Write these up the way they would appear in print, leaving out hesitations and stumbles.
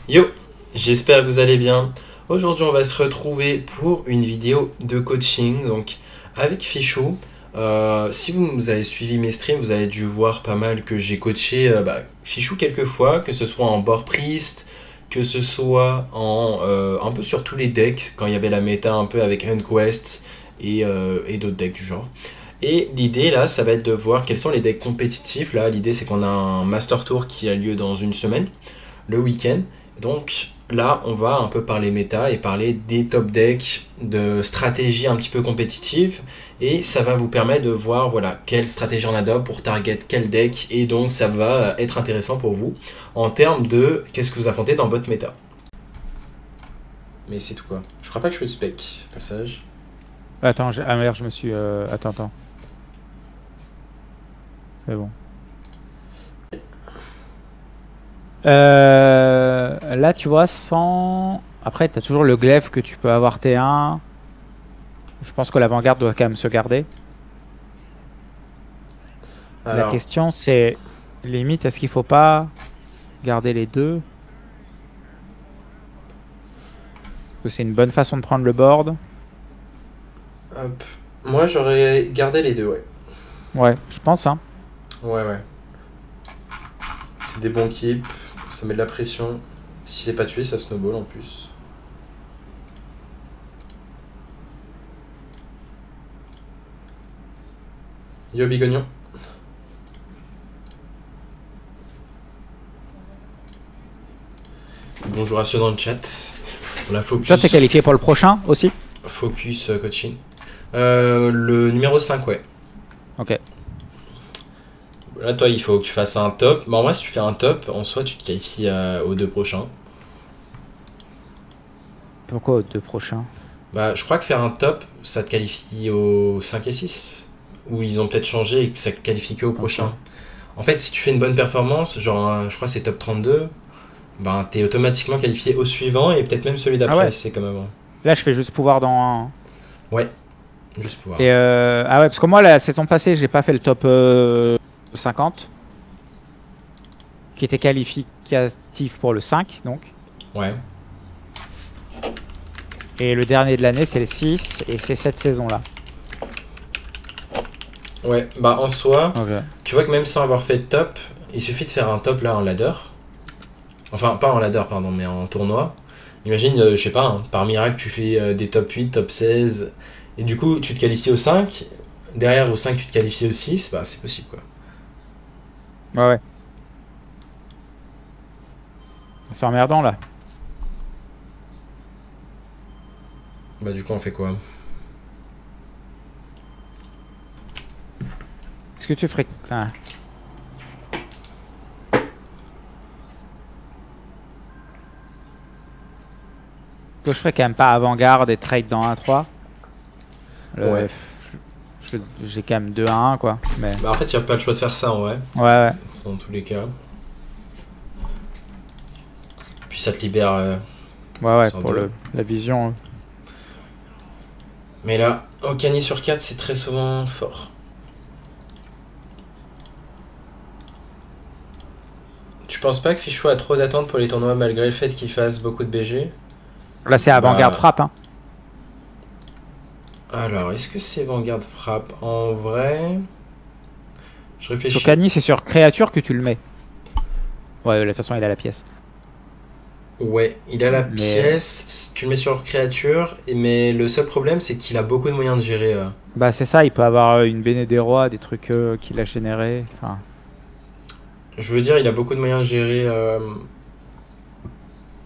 Yo, j'espère que vous allez bien. Aujourd'hui, on va se retrouver pour une vidéo de coaching, donc avec Fichou. Si vous avez suivi mes streams, vous avez dû voir pas mal que j'ai coaché Fichou quelques fois, que ce soit en board priest, que ce soit un peu sur tous les decks, quand il y avait la méta un peu avec Unquest et d'autres decks du genre. Et l'idée là, ça va être de voir quels sont les decks compétitifs. Là, l'idée c'est qu'on a un Master Tour qui a lieu dans une semaine, le week-end. Donc là, on va un peu parler méta et parler des top decks, de stratégies un petit peu compétitives. Et ça va vous permettre de voir voilà, quelle stratégie on adopte pour target quel deck. Et donc ça va être intéressant pour vous en termes de qu'est-ce que vous affrontez dans votre méta. Mais c'est tout quoi. Je crois pas que je peux spec, passage. Attends, ah merde, je me suis... Attends. C'est bon. Là, tu vois, sans... Après, tu as toujours le glaive que tu peux avoir T1. Je pense que l'avant-garde doit quand même se garder. Alors... La question, c'est... Limite, est-ce qu'il faut pas garder les deux? Parce que c'est une bonne façon de prendre le board. Hop. Moi, j'aurais gardé les deux, ouais. Ouais, je pense, hein. Ouais. C'est des bons keeps, ça met de la pression. Si c'est pas tué, ça snowball en plus. Yo Bigognon. Bonjour à ceux dans le chat. On a focus. Toi, t'es qualifié pour le prochain aussi? Focus coaching. Le numéro 5, ouais. Ok. Là, toi, il faut que tu fasses un top. Mais en vrai, si tu fais un top, en soi, tu te qualifies aux deux prochains. Pourquoi aux deux prochains? Bah, je crois que faire un top, ça te qualifie aux 5 et 6. Ou ils ont peut-être changé et que ça te qualifie que au prochain. Okay. En fait, si tu fais une bonne performance, genre, je crois que c'est top 32, ben, t'es automatiquement qualifié au suivant et peut-être même celui d'après, ah ouais. C'est comme avant. Là, je fais juste pouvoir dans un... Ouais, juste pouvoir. Et ah ouais, parce que moi, la saison passée, j'ai pas fait le top 50. Qui était qualificatif pour le 5, donc. Ouais. Et le dernier de l'année, c'est le 6, et c'est cette saison-là. Ouais, bah en soi, okay. Tu vois que même sans avoir fait de top, il suffit de faire un top là en ladder. Enfin, pas en ladder, pardon, mais en tournoi. Imagine, je sais pas, hein, par miracle, tu fais des top 8, top 16, et du coup, tu te qualifies au 5. Derrière, au 5, tu te qualifies au 6, bah c'est possible quoi. Ouais. C'est emmerdant là. Bah du coup on fait quoi? Est-ce que tu ferais... Ah. Que je ferais quand même pas avant-garde et trade dans 1-3. Ouais. J'ai quand même 2-1 quoi. Mais... Bah en fait il n'y a pas le choix de faire ça en vrai. Ouais. Dans tous les cas. Puis ça te libère... ouais, pour la vision. Mais là, Okani sur 4, c'est très souvent fort. Tu penses pas que Fichou a trop d'attentes pour les tournois malgré le fait qu'il fasse beaucoup de BG? Là, c'est avant-garde frappe. Hein. Alors, est-ce que c'est avant-garde frappe? En vrai... Je réfléchis. Okani, c'est sur créature que tu le mets. Ouais, de toute façon, il a la pièce. Ouais, il a la pièce, tu le mets sur créature, mais le seul problème c'est qu'il a beaucoup de moyens de gérer. Bah c'est ça, il peut avoir une Béné des Rois, des trucs qu'il a générés. Enfin... Je veux dire, il a beaucoup de moyens de gérer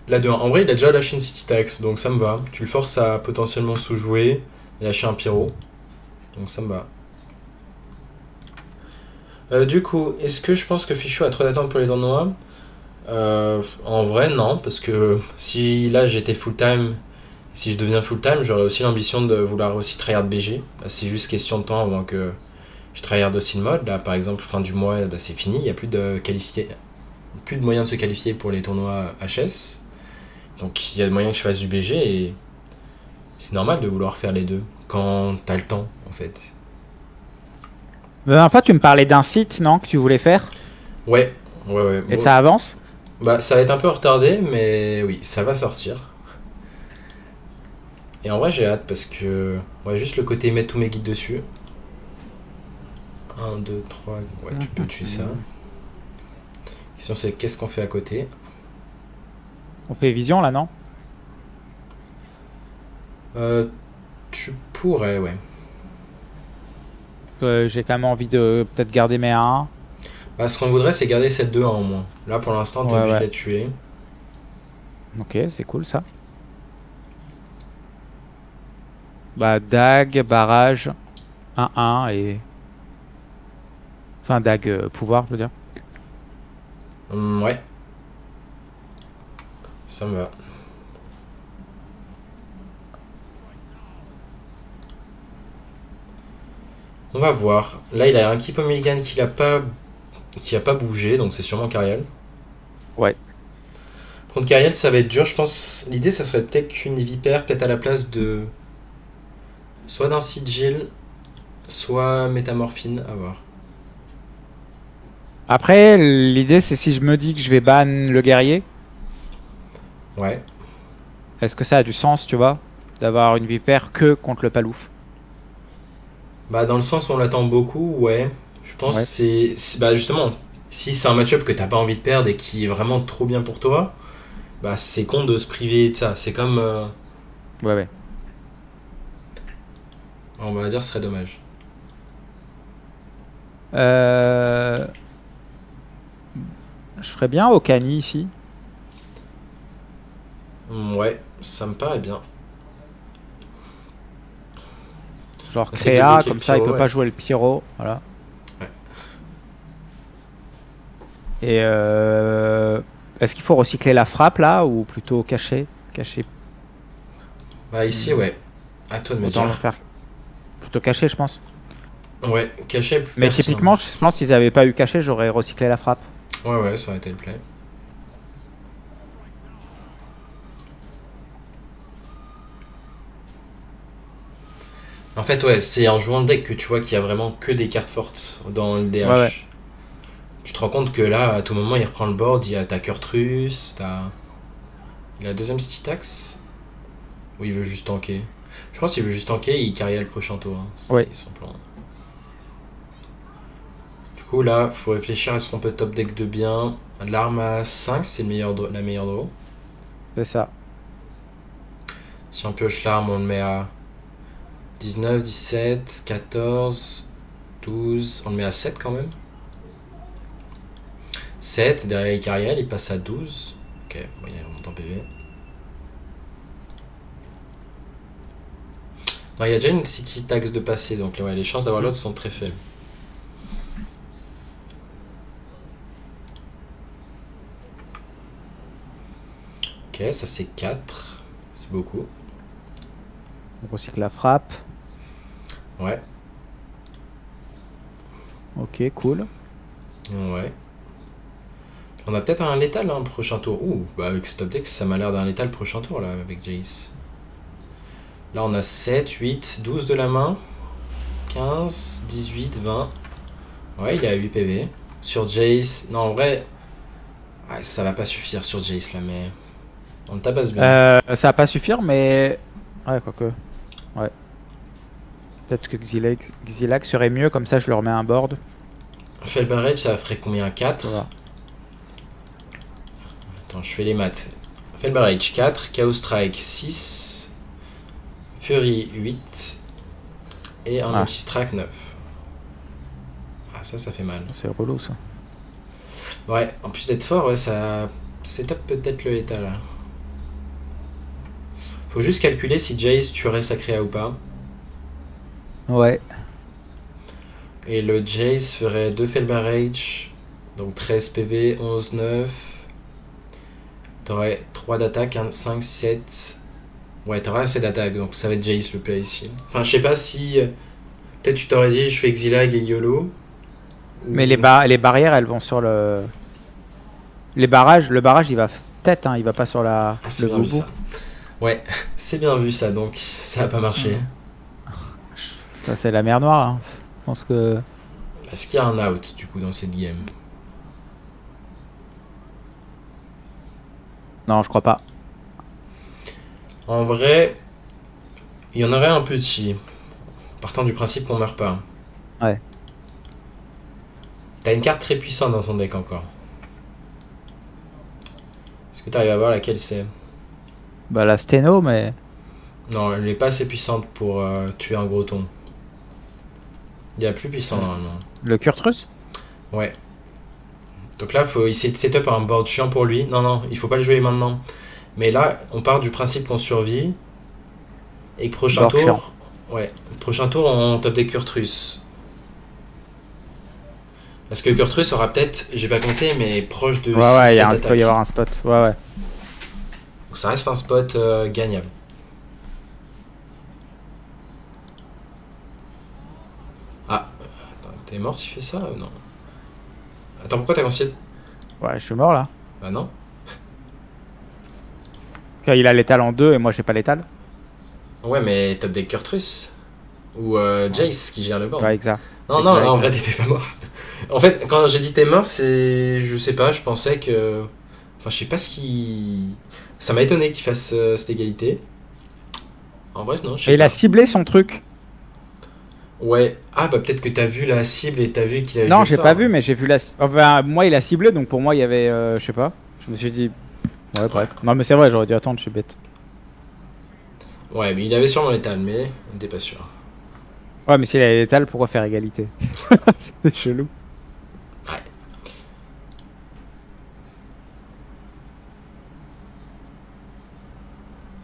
la 2-1. En vrai, il a déjà lâché une City Tax, donc ça me va. Tu le forces à potentiellement sous-jouer, lâcher un Pyro, donc ça me va. Du coup, est-ce que je pense que Fichou a trop d'attentes pour les tournois? En vrai non, parce que si là j'étais full time, si je deviens full time, j'aurais aussi l'ambition de vouloir aussi tryhard BG. C'est juste question de temps avant que je tryhard aussi le mode. Là par exemple fin du mois, bah, c'est fini, il n'y a plus de moyens de se qualifier pour les tournois HS. Donc il y a moyen que je fasse du BG et c'est normal de vouloir faire les deux quand t'as le temps en fait. La dernière fois tu me parlais d'un site, non, que tu voulais faire? Ouais. Et ça avance? Bah, ça va être un peu retardé, mais oui, ça va sortir. Et en vrai, j'ai hâte parce que. Ouais, juste le côté mettre tous mes guides dessus. Un, 2, 3. Ouais, tu peux tuer ça. La question, c'est qu'est-ce qu'on fait à côté? On fait vision là, non? Tu pourrais, ouais. J'ai quand même envie de peut-être garder mes 1. Bah, ce qu'on voudrait, c'est garder cette 2 en moins. Là, pour l'instant, t'es Ouais, obligé de ouais. la tuer. Ok, c'est cool ça. Bah, dague, barrage, 1-1 et. Enfin, dague, pouvoir, je veux dire. Ouais. Ça me va. On va voir. Là, il a un Keep Mulligan qui a pas bougé, donc c'est sûrement Cariel. Ouais. Contre Cariel, ça va être dur, je pense. L'idée, ça serait peut-être qu'une vipère, peut-être à la place de. Soit d'un sigil, soit métamorphine, à voir. Après, l'idée c'est si je me dis que je vais ban le guerrier, Ouais. est-ce que ça a du sens, tu vois, d'avoir une vipère que contre le palouf? Bah, dans le sens où on l'attend beaucoup, ouais. Je pense Ouais. que bah, justement, si c'est un match-up que t'as pas envie de perdre et qui est vraiment trop bien pour toi, bah, c'est con de se priver de ça. C'est comme. Ouais, ouais. On va dire, ce serait dommage. Euh, Je ferais bien Okani ici. Ouais, ça me paraît bien. Genre C'est de Créa, bloquer le comme ça il pyro, peut ouais. pas jouer le pyro. Voilà. Ouais. Et est-ce qu'il faut recycler la frappe là ou plutôt cacher? Cacher. Bah, ici, ouais. À toi de me Autant le dire. faire plutôt cacher, je pense. Ouais, caché plus Mais pertinent. typiquement, je pense s'ils avaient pas eu caché, j'aurais recyclé la frappe. Ouais, ouais, ça aurait été le play. En fait, ouais, c'est en jouant le deck que tu vois qu'il y a vraiment que des cartes fortes dans le DH. Ouais, ouais. Tu te rends compte que là, à tout moment, il reprend le board, il y a ta Kurtrus, t'as. Il a deuxième Stitax. Ou il veut juste tanker. Je pense qu'il veut juste tanker et il carry le prochain tour. Hein. C'est Ouais. son plan. Du coup, là, faut réfléchir à ce qu'on peut top deck de bien. L'arme à 5, c'est la meilleure draw. C'est ça. Si on pioche l'arme, on le met à 19, 17, 14, 12. On le met à 7 quand même. 7, derrière Icariel, il passe à 12. Ok, bon, il remonte en PV. Non, il y a déjà une City Tax de passer, donc ouais, les chances d'avoir l'autre sont très faibles. Ok, ça c'est 4. C'est beaucoup. On recycle la frappe. Ouais. Ok, cool. Ouais. On a peut-être un létal hein, prochain tour. Ouh, bah avec ce top deck, ça m'a l'air d'un létal prochain tour là avec Jace. Là on a 7, 8, 12 de la main. 15, 18, 20. Ouais, il est à 8 PV. Sur Jace, non en vrai, ouais, ça va pas suffire sur Jace là, mais on le tabasse bien. Ça va pas suffire, mais. Ouais, quoique. Ouais. Peut-être que Xilag serait mieux, comme ça je leur mets un board. Felbarrage, ça ferait combien? 4. Voilà. Attends, je fais les maths. Felbarrage 4, Chaos Strike 6, Fury 8 et un Anti-Strike 9. Ah, ça fait mal. C'est relou ça. Ouais, en plus d'être fort, ouais, ça. C'est top peut-être le état là. Faut juste calculer si Jace tuerait sa créa ou pas. Ouais. Et le Jace ferait 2 Felbarrage, donc 13 PV, 11, 9. T'aurais 3 d'attaque, 5, 7. Ouais, t'aurais assez d'attaque, donc ça va être Jace le play ici. Enfin, je sais pas si. Peut-être tu t'aurais dit je fais Xilag et YOLO. Mais les barrières, elles vont sur le. Le barrage, il va tête, hein, il va pas sur la. Ah, c'est bien vu ça. Ouais, c'est bien vu ça, donc ça a pas marché. Ça, c'est la mer Noire. Hein. Je pense que. Est-ce qu'il y a un out du coup dans cette game? Non, je crois pas. En vrai, il y en aurait un petit. Partant du principe qu'on meurt pas. Ouais. T'as une carte très puissante dans ton deck encore. Est-ce que t'arrives à voir laquelle c'est? Bah la Steno, mais... Non, elle n'est pas assez puissante pour tuer un gros ton. Il y a plus puissant normalement. Le Kurtrus? Ouais. Donc là, faut essayer de setup un board chiant pour lui. Non, non, il faut pas le jouer maintenant. Mais là, on part du principe qu'on survit. Et que prochain Board tour... chiant. Ouais, prochain tour, on top des Kurtrus. Parce que Kurtrus aura peut-être, j'ai pas compté, mais proche de Ouais, 6-7 ouais, il attaques. peut y avoir un spot. Ouais, ouais. Donc ça reste un spot gagnable. Ah, attends, t'es mort si tu fais ça ou non? Attends, pourquoi t'as lancé? Ouais, je suis mort là. Bah non. Il a l'étal en 2 et moi j'ai pas l'étal. Ouais, mais top deck Kurtrus. Ou Jace qui gère le board. Ouais, exact. Non, non, Exact, en vrai, t'étais pas mort. En fait, quand j'ai dit t'es mort, c'est. Je sais pas, je pensais que. Enfin, je sais pas ce qui. Ça m'a étonné qu'il fasse cette égalité. En bref, non, je sais Et il pas. a ciblé son truc. Ouais. Ah, bah peut-être que t'as vu la cible et t'as vu qu'il avait Non, joué j'ai ça, pas hein. vu, mais j'ai vu la. Enfin, moi il a ciblé, donc pour moi il y avait. Je sais pas. Je me suis dit. Ouais, bref. Non, mais c'est vrai, j'aurais dû attendre, je suis bête. Ouais, mais il avait sûrement l'étal, mais on n'était pas sûr. Ouais, mais s'il a l'étal, pourquoi faire égalité? C'est chelou. Ouais.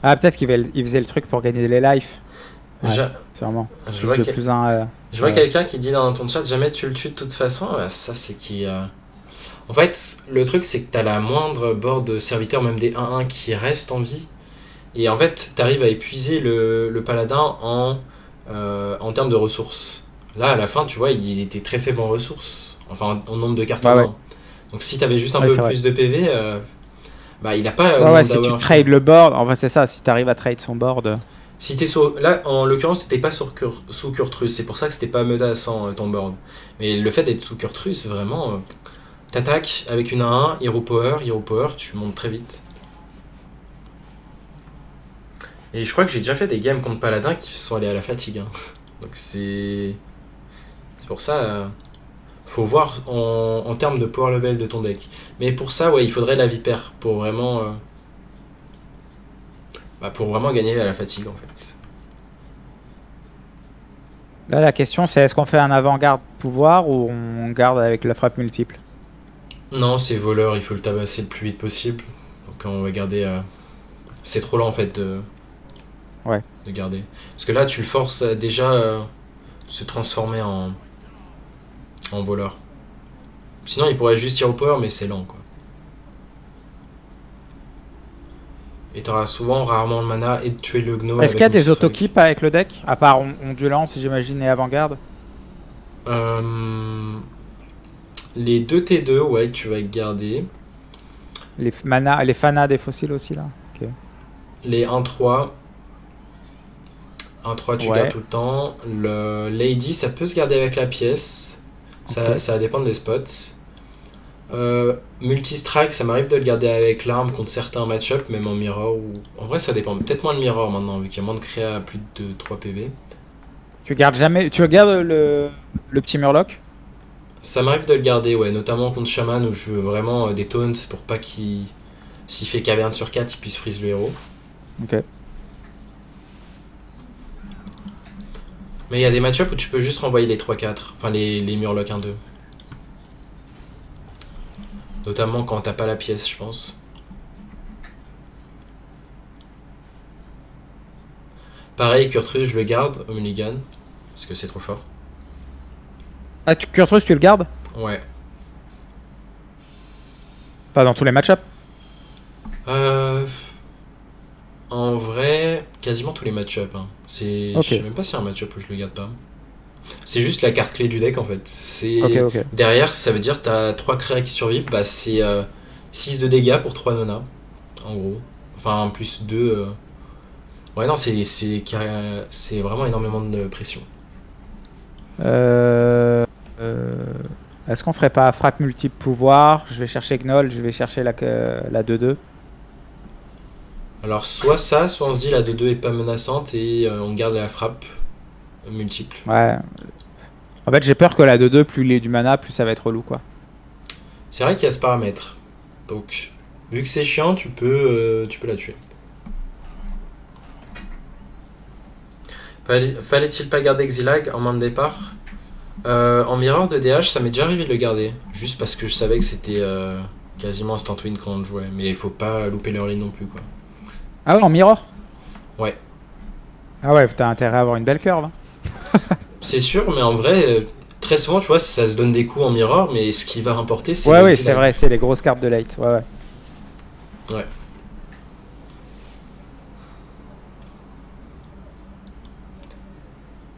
Ah, peut-être il faisait le truc pour gagner les lives. Ouais, Je, sûrement. je Juste vois, le que- plus un. je vois Ouais. quelqu'un qui dit dans ton chat jamais tu le tues de toute façon. Ouais, ça, c'est qui. En fait, le truc, c'est que t'as la moindre board de serviteurs, même des 1-1 qui restent en vie. Et en fait, t'arrives à épuiser le paladin en termes de ressources. Là, à la fin, tu vois, il était très faible en ressources. Enfin, en nombre de cartes en Ouais, ouais. main. Donc si t'avais juste un Ouais, peu c'est vrai. plus de PV, bah il a pas Ouais, le ouais, nombre si tu d'AOE trades infini. le board, enfin c'est ça, si t'arrives à trade son board. Si t'es là, en l'occurrence, t'étais pas sous Kurtrus. C'est pour ça que c'était pas menaçant ton board. Mais le fait d'être sous Kurtrus, vraiment, t'attaques avec une 1-1, Hero Power, tu montes très vite. Et je crois que j'ai déjà fait des games contre Paladin qui sont allés à la fatigue, hein. Donc c'est pour ça, faut voir en termes de power level de ton deck. Mais pour ça, ouais, il faudrait la vipère pour vraiment gagner à la fatigue en fait. Là, la question c'est est-ce qu'on fait un avant-garde pouvoir ou on garde avec la frappe multiple? Non, c'est voleur, il faut le tabasser le plus vite possible. Donc on va garder. C'est trop lent en fait Ouais. de garder. Parce que là, tu le forces à déjà se transformer en voleur. Sinon, il pourrait juste Hero Power, mais c'est lent quoi. Et t'auras rarement le mana et de tuer le gnome Est-ce qu'il y a avec des Multistrike. autokeeps avec le deck? À part ondulance, j'imagine, et avant-garde? Les 2 T2, ouais, tu vas garder. Les fanas des fossiles aussi là? Ok. Les 1-3. 1-3, tu Ouais. gardes tout le temps. Le Lady, ça peut se garder avec la pièce. Ça, Ok. ça va dépendre des spots. Multistrike, ça m'arrive de le garder avec l'arme contre certains match-up, même en mirror. En vrai, ça dépend. Peut-être moins le mirror maintenant, vu qu'il y a moins de créa à plus de 3 PV. Tu gardes jamais. Tu regardes le petit Murloc? Ça m'arrive de le garder, ouais, notamment contre Shaman où je veux vraiment des taunts pour pas qu'il. S'il fait caverne sur 4, il puisse freeze le héros. Ok. Mais il y a des match-up où tu peux juste renvoyer les 3-4, enfin les Murloc 1-2. Notamment quand t'as pas la pièce, je pense. Pareil, Kurtrus, je le garde au mulligan, parce que c'est trop fort. Ah, Kurtrus, tu le gardes? Ouais. Pas dans tous les match-ups. En vrai, quasiment tous les match-up. Hein. Ok. Je sais même pas si y a un match-up où je le garde pas. C'est juste la carte clé du deck en fait. Ok, ok. Derrière, ça veut dire que t'as 3 créas qui survivent, bah c'est 6 de dégâts pour 3 nona, en gros. Enfin, plus 2. Ouais, non, c'est vraiment énormément de pression. Euh, Est-ce qu'on ferait pas frappe multiple pouvoir? Je vais chercher Gnoll, je vais chercher la 2-2. Alors soit ça, soit on se dit la 2-2 est pas menaçante et on garde la frappe multiple. Ouais. En fait, j'ai peur que la 2-2, plus il est du mana, plus ça va être relou, quoi. C'est vrai qu'il y a ce paramètre. Donc, vu que c'est chiant, tu peux la tuer. Fallait-il pas garder Xilag en main de départ? En mirror de DH, ça m'est déjà arrivé de le garder. Juste parce que je savais que c'était quasiment instant win quand on le jouait. Mais il faut pas louper l'early non plus, quoi. Ah ouais, en mirror? Ouais. Ah ouais, t'as intérêt à avoir une belle curve, hein. C'est sûr, mais en vrai, très souvent, tu vois, ça se donne des coups en mirror, mais ce qui va remporter, c'est Ouais, le ouais, Xilag. c'est vrai, c'est les grosses cartes de late. Ouais, ouais. Ouais.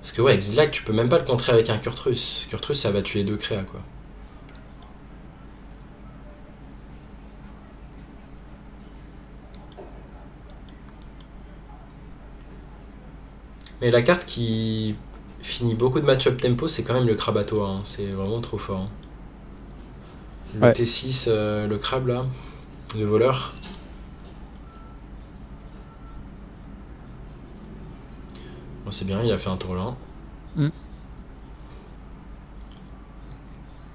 Parce que ouais, Xilag, tu peux même pas le contrer avec un Kurtrus. Kurtrus, ça va tuer deux créas, quoi. Mais la carte qui finit beaucoup de match-up tempo, c'est quand même le Krabato, hein. C'est vraiment trop fort, hein. Le Ouais. T6, le crabe là, le voleur. Bon, c'est bien, il a fait un tour là.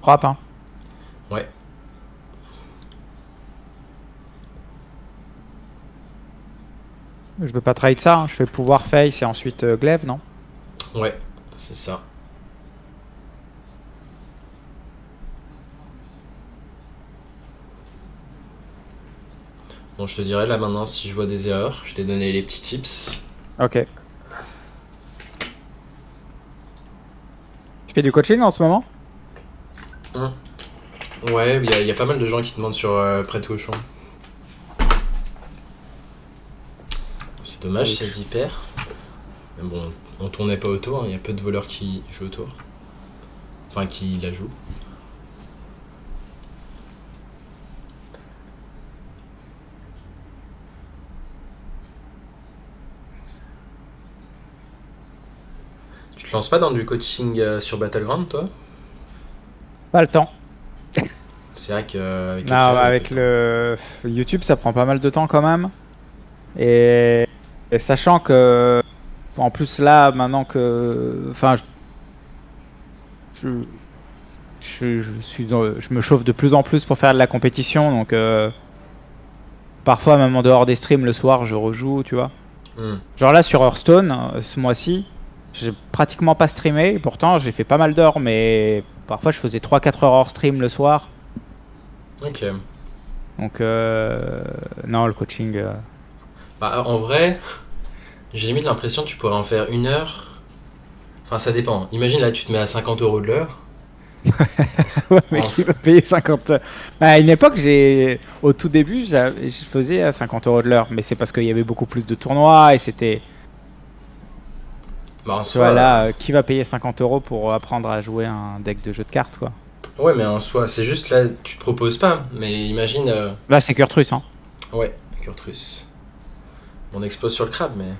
Frappe, hein. Ouais. Je veux pas trade ça, hein. Je fais pouvoir face et ensuite glaive, non? Ouais, c'est ça. Bon, je te dirai là maintenant si je vois des erreurs. Je t'ai donné les petits tips. Ok. Tu fais du coaching en ce moment? Ouais, il y a pas mal de gens qui demandent sur Prêt au champ. C'est dommage, c'est hyper. Mais bon, on tournait pas autour, il y a peu de voleurs qui jouent autour. Enfin, qui la jouent. Tu te lances pas dans du coaching sur Battleground, toi? Pas le temps. C'est vrai qu'avec le Non, travail, avec le YouTube, ça prend pas mal de temps quand même. Et sachant que, en plus là, maintenant que, enfin, je, je me chauffe de plus en plus pour faire de la compétition, donc parfois même en dehors des streams le soir, je rejoue, tu vois. Genre là sur Hearthstone, ce mois-ci, j'ai pratiquement pas streamé. Et pourtant, j'ai fait pas mal d'heures, mais parfois je faisais 3-4 heures hors stream le soir. Ok. Donc non, le coaching. Bah, en vrai, j'ai limite l'impression que tu pourrais en faire une heure. Enfin, ça dépend. Imagine là, tu te mets à 50 € de l'heure. Ouais, mais En- qui va payer 50 heures? Bah, à une époque, au tout début, je faisais à 50 euros de l'heure, mais c'est parce qu'il y avait beaucoup plus de tournois et c'était. Bah, en Tu vois soi, là, qui va payer 50 euros pour apprendre à jouer un deck de jeu de cartes, quoi? ouais, mais en soi, c'est juste là, tu te proposes pas. Mais imagine, Là, c'est Kurtrus, hein. ouais, Kurtrus. On explose sur le crabe, mais.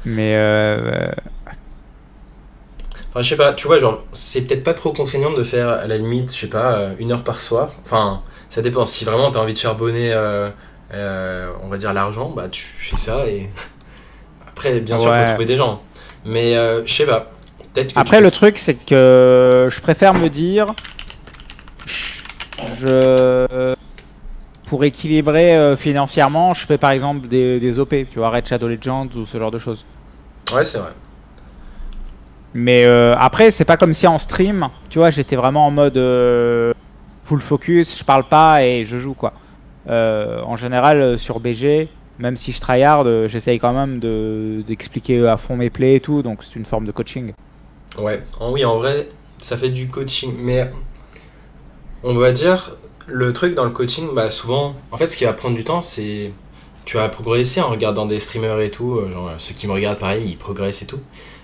Mais Enfin, je sais pas, tu vois, genre, c'est peut-être pas trop contraignant de faire à la limite, je sais pas, une heure par soir. Enfin, ça dépend. Si vraiment t'as envie de charbonner, on va dire l'argent, bah tu fais ça et. Après, bien sûr, faut ouais. trouver des gens. Mais je sais pas. Peut-être que Après, le truc, c'est que je préfère me dire, pour équilibrer financièrement, je fais par exemple des OP, tu vois, Red Shadow Legends ou ce genre de choses. Ouais, c'est vrai. Mais après, c'est pas comme si en stream, tu vois, j'étais vraiment en mode full focus, je parle pas et je joue, quoi. En général, sur BG, même si je tryhard, j'essaye quand même d'expliquer à fond mes plays et tout, donc c'est une forme de coaching. Ouais, oui, en vrai, ça fait du coaching. Mais on va dire, le truc dans le coaching, bah souvent, en fait, ce qui va prendre du temps, c'est. Tu vas progresser en regardant des streamers et tout. Genre, ceux qui me regardent, pareil, ils progressent et tout.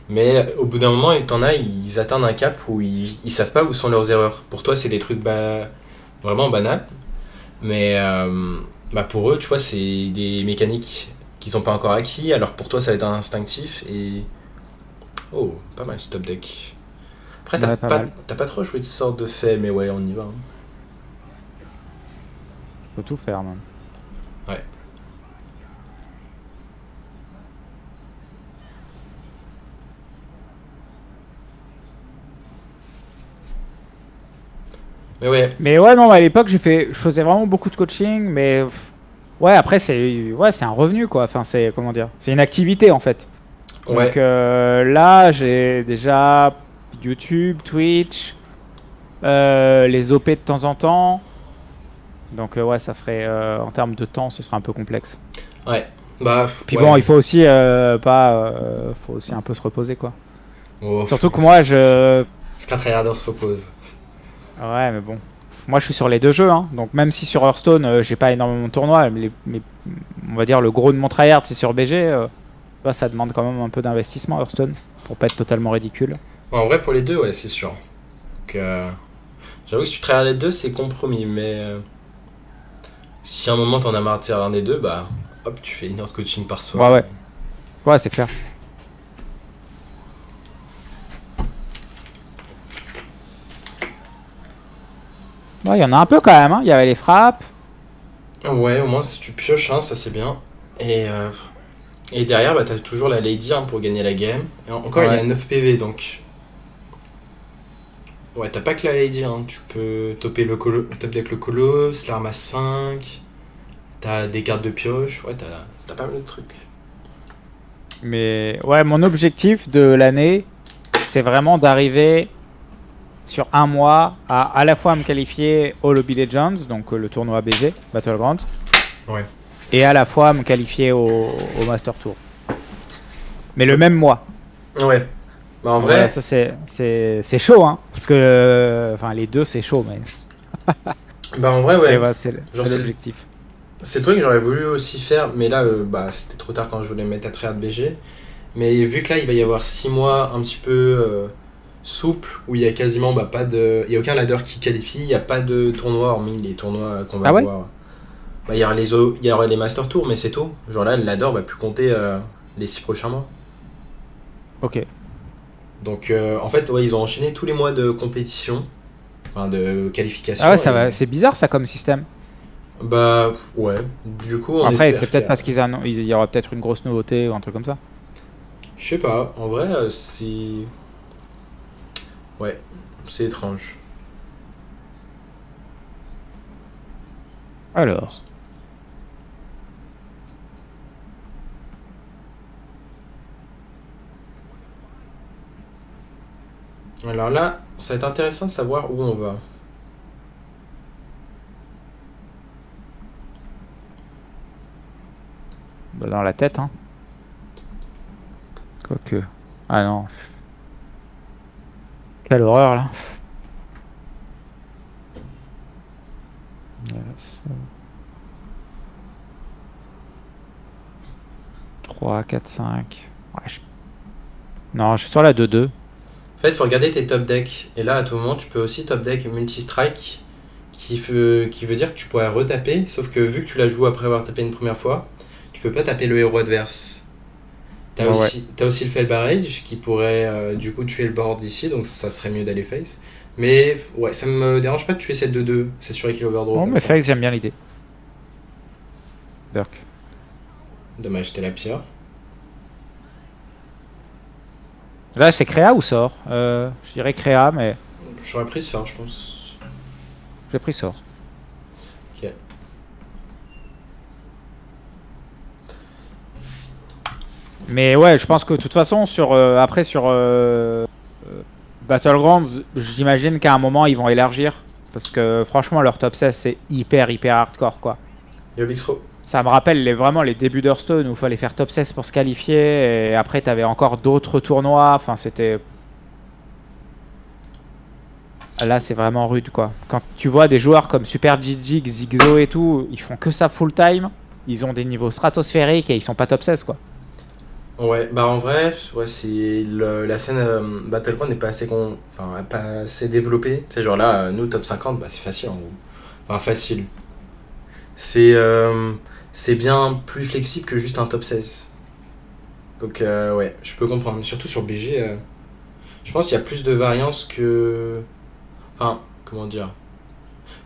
Mais au bout d'un moment, t'en as, ils atteignent un cap où ils savent pas où sont leurs erreurs. Pour toi, c'est des trucs vraiment banals. Mais bah pour eux, tu vois, c'est des mécaniques qu'ils ont pas encore acquis. Alors pour toi, ça va être instinctif. Et. Oh, pas mal ce top deck. Après, Ouais, pas mal. t'as pas trop joué de sorte de fait, mais ouais, on y va, hein. Faut tout faire, même. Ouais. Mais ouais, Mais ouais, non, à l'époque, je faisais vraiment beaucoup de coaching, mais ouais, après, c'est un revenu, quoi. Enfin, c'est, comment dire, c'est une activité, en fait. Donc ouais, là, j'ai déjà YouTube, Twitch, les OP de temps en temps. Donc ouais, ça ferait, en termes de temps, ce serait un peu complexe. ouais. Bah, Puis bon, ouais. il faut aussi pas, faut aussi un peu se reposer, quoi. Oh, Surtout que moi, est-ce qu'un tryharder se repose? ouais, mais bon, moi je suis sur les deux jeux, hein. Donc même si sur Hearthstone, j'ai pas énormément de tournois, mais on va dire le gros de mon tryhard c'est sur BG. Tu vois, ça demande quand même un peu d'investissement Hearthstone pour pas être totalement ridicule. En vrai, pour les deux, ouais, c'est sûr. Donc, j'avoue que si tu travailles les deux, c'est compromis. Mais si à un moment t'en as marre de faire un des deux, bah hop, tu fais une heure de coaching par Ouais, soir. ouais, ouais, c'est clair. Ouais, il y en a un peu quand même, hein. Il y avait les frappes. Ouais, au moins si tu pioches, hein, ça c'est bien. Et derrière, bah, t'as toujours la Lady hein, pour gagner la game. Et encore, il est Ouais. à 9 PV donc. Ouais, t'as pas que la Lady, hein. Tu peux topper le colo, top deck le colosse, l'arme à 5. T'as des cartes de pioche. Ouais, t'as pas mal de trucs. Mais ouais, mon objectif de l'année, c'est vraiment d'arriver sur un mois à la fois me qualifier au Lobby Legends, donc le tournoi BG, Battleground, Ouais. et à la fois me qualifier au Master Tour. Mais le même mois. Ouais. Bah en Voilà, vrai, ça c'est chaud, hein, parce que enfin les deux c'est chaud, mais et ouais. voilà, Genre, c'est l'objectif. c'est le truc que j'aurais voulu aussi faire, mais là, bah, c'était trop tard quand je voulais me mettre à tryhard BG. Mais vu que là, il va y avoir 6 mois un petit peu souple, où il y a quasiment bah, pas de. Il y a aucun ladder qui qualifie, il n'y a pas de tournoi, hormis les tournois qu'on va Ah ouais? avoir. Bah, il y aura les Master Tours, mais c'est tout. Genre là, le ladder va plus compter les 6 prochains mois. Ok. Donc en fait, ouais, ils ont enchaîné tous les mois de compétition, enfin de qualification. Ah ouais, ça va, Et c'est bizarre ça comme système. bah ouais, du coup, on Après, c'est espère qu'il y peut-être a. parce il y aura peut-être une grosse nouveauté ou un truc comme ça. Je sais pas, en vrai, si. Ouais, c'est étrange. Alors. Alors là, ça va être intéressant de savoir où on va. Bah, dans la tête, hein. Quoique. Ah non. Quelle horreur là. 3, 4, 5. Ouais, non, je suis sur la 2-2. En fait, il faut regarder tes top decks. Et là, à tout moment, tu peux aussi top deck multi-strike, qui veut dire que tu pourrais retaper, sauf que vu que tu l'as joué après avoir tapé une première fois, tu peux pas taper le héros adverse. Ouais, ouais. T'as aussi le Fel Barrage qui pourrait du coup tuer le board ici, donc ça serait mieux d'aller face. Mais ouais, ça me dérange pas de tuer cette 2-2, c'est sûr qu'il overdraw Bon, comme mais ça. fait j'aime bien l'idée. Burk. Dommage, c'était la pire. Là, c'est créa ou sort je dirais créa, mais J'aurais pris ça, je pense. j'ai pris sort. Ok. Mais ouais, je pense que de toute façon, après sur Battlegrounds, j'imagine qu'à un moment ils vont élargir. Parce que franchement, leur top 16 c'est hyper hardcore quoi. Yo, Bixro. Ça me rappelle vraiment les débuts d'Hearthstone où il fallait faire top 16 pour se qualifier. Et après, t'avais encore d'autres tournois. Enfin, c'était. Là, c'est vraiment rude quoi. Quand tu vois des joueurs comme Super Gigi, Zigzo et tout, ils font que ça full time. Ils ont des niveaux stratosphériques et ils sont pas top 16 quoi. Ouais, bah en vrai, ouais, la scène Battleground n'est pas assez, enfin, pas assez développée. Tu sais, genre là, nous, top 50, bah c'est facile en gros. Enfin, facile. C'est c'est bien plus flexible que juste un top 16. Donc, ouais, je peux comprendre. Surtout sur BG, je pense qu'il y a plus de variance que. Enfin, comment dire.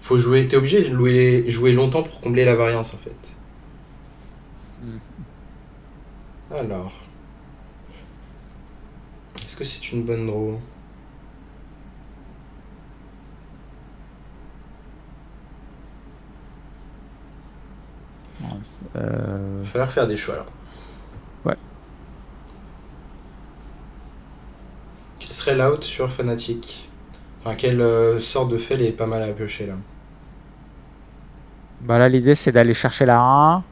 Faut jouer, t'es obligé de jouer longtemps pour combler la variance en fait. Alors, est-ce que c'est une bonne draw? Il va falloir faire des choix là. Ouais. Quel serait l'out sur Fnatic? Enfin, quelle sorte de fail est pas mal à piocher là? Bah là, l'idée c'est d'aller chercher la 1.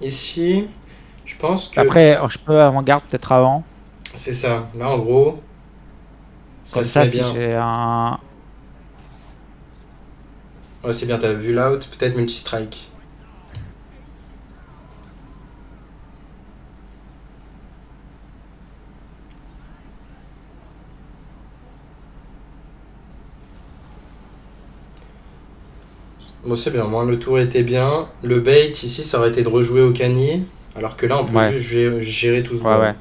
Ici, je pense que... Après, je peux avant-garde peut-être avant. C'est ça. Là, en gros, ça serait bien. Si j'ai un... Ouais, c'est bien, t'as vu l'out, peut-être multi-strike. Bon, c'est bien, moi le tour était bien. Le bait ici, ça aurait été de rejouer au cani. Alors que là, on peut juste gérer tout ce board. Ouais.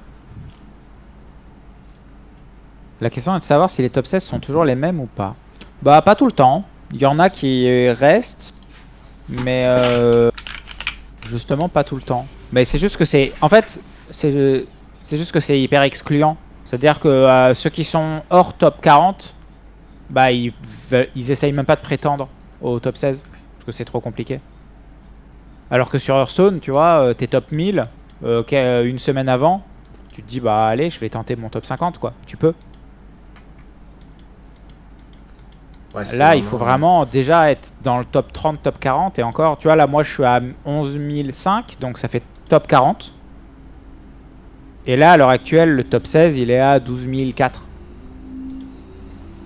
La question est de savoir si les top 16 sont toujours les mêmes ou pas. Bah, pas tout le temps. Il y en a qui restent. Mais justement, pas tout le temps. Mais c'est juste que c'est... En fait, c'est juste que c'est hyper excluant. C'est-à-dire que ceux qui sont hors top 40, bah, ils essayent même pas de prétendre au top 16. Parce que c'est trop compliqué. Alors que sur Hearthstone, tu vois, t'es top 1000, une semaine avant, tu te dis, bah allez, je vais tenter mon top 50, quoi. Tu peux. Ouais, là, il faut vraiment déjà être dans le top 30, top 40. Et encore, tu vois, là, moi, je suis à 11 005, donc ça fait top 40. Et là, à l'heure actuelle, le top 16, il est à 12 004.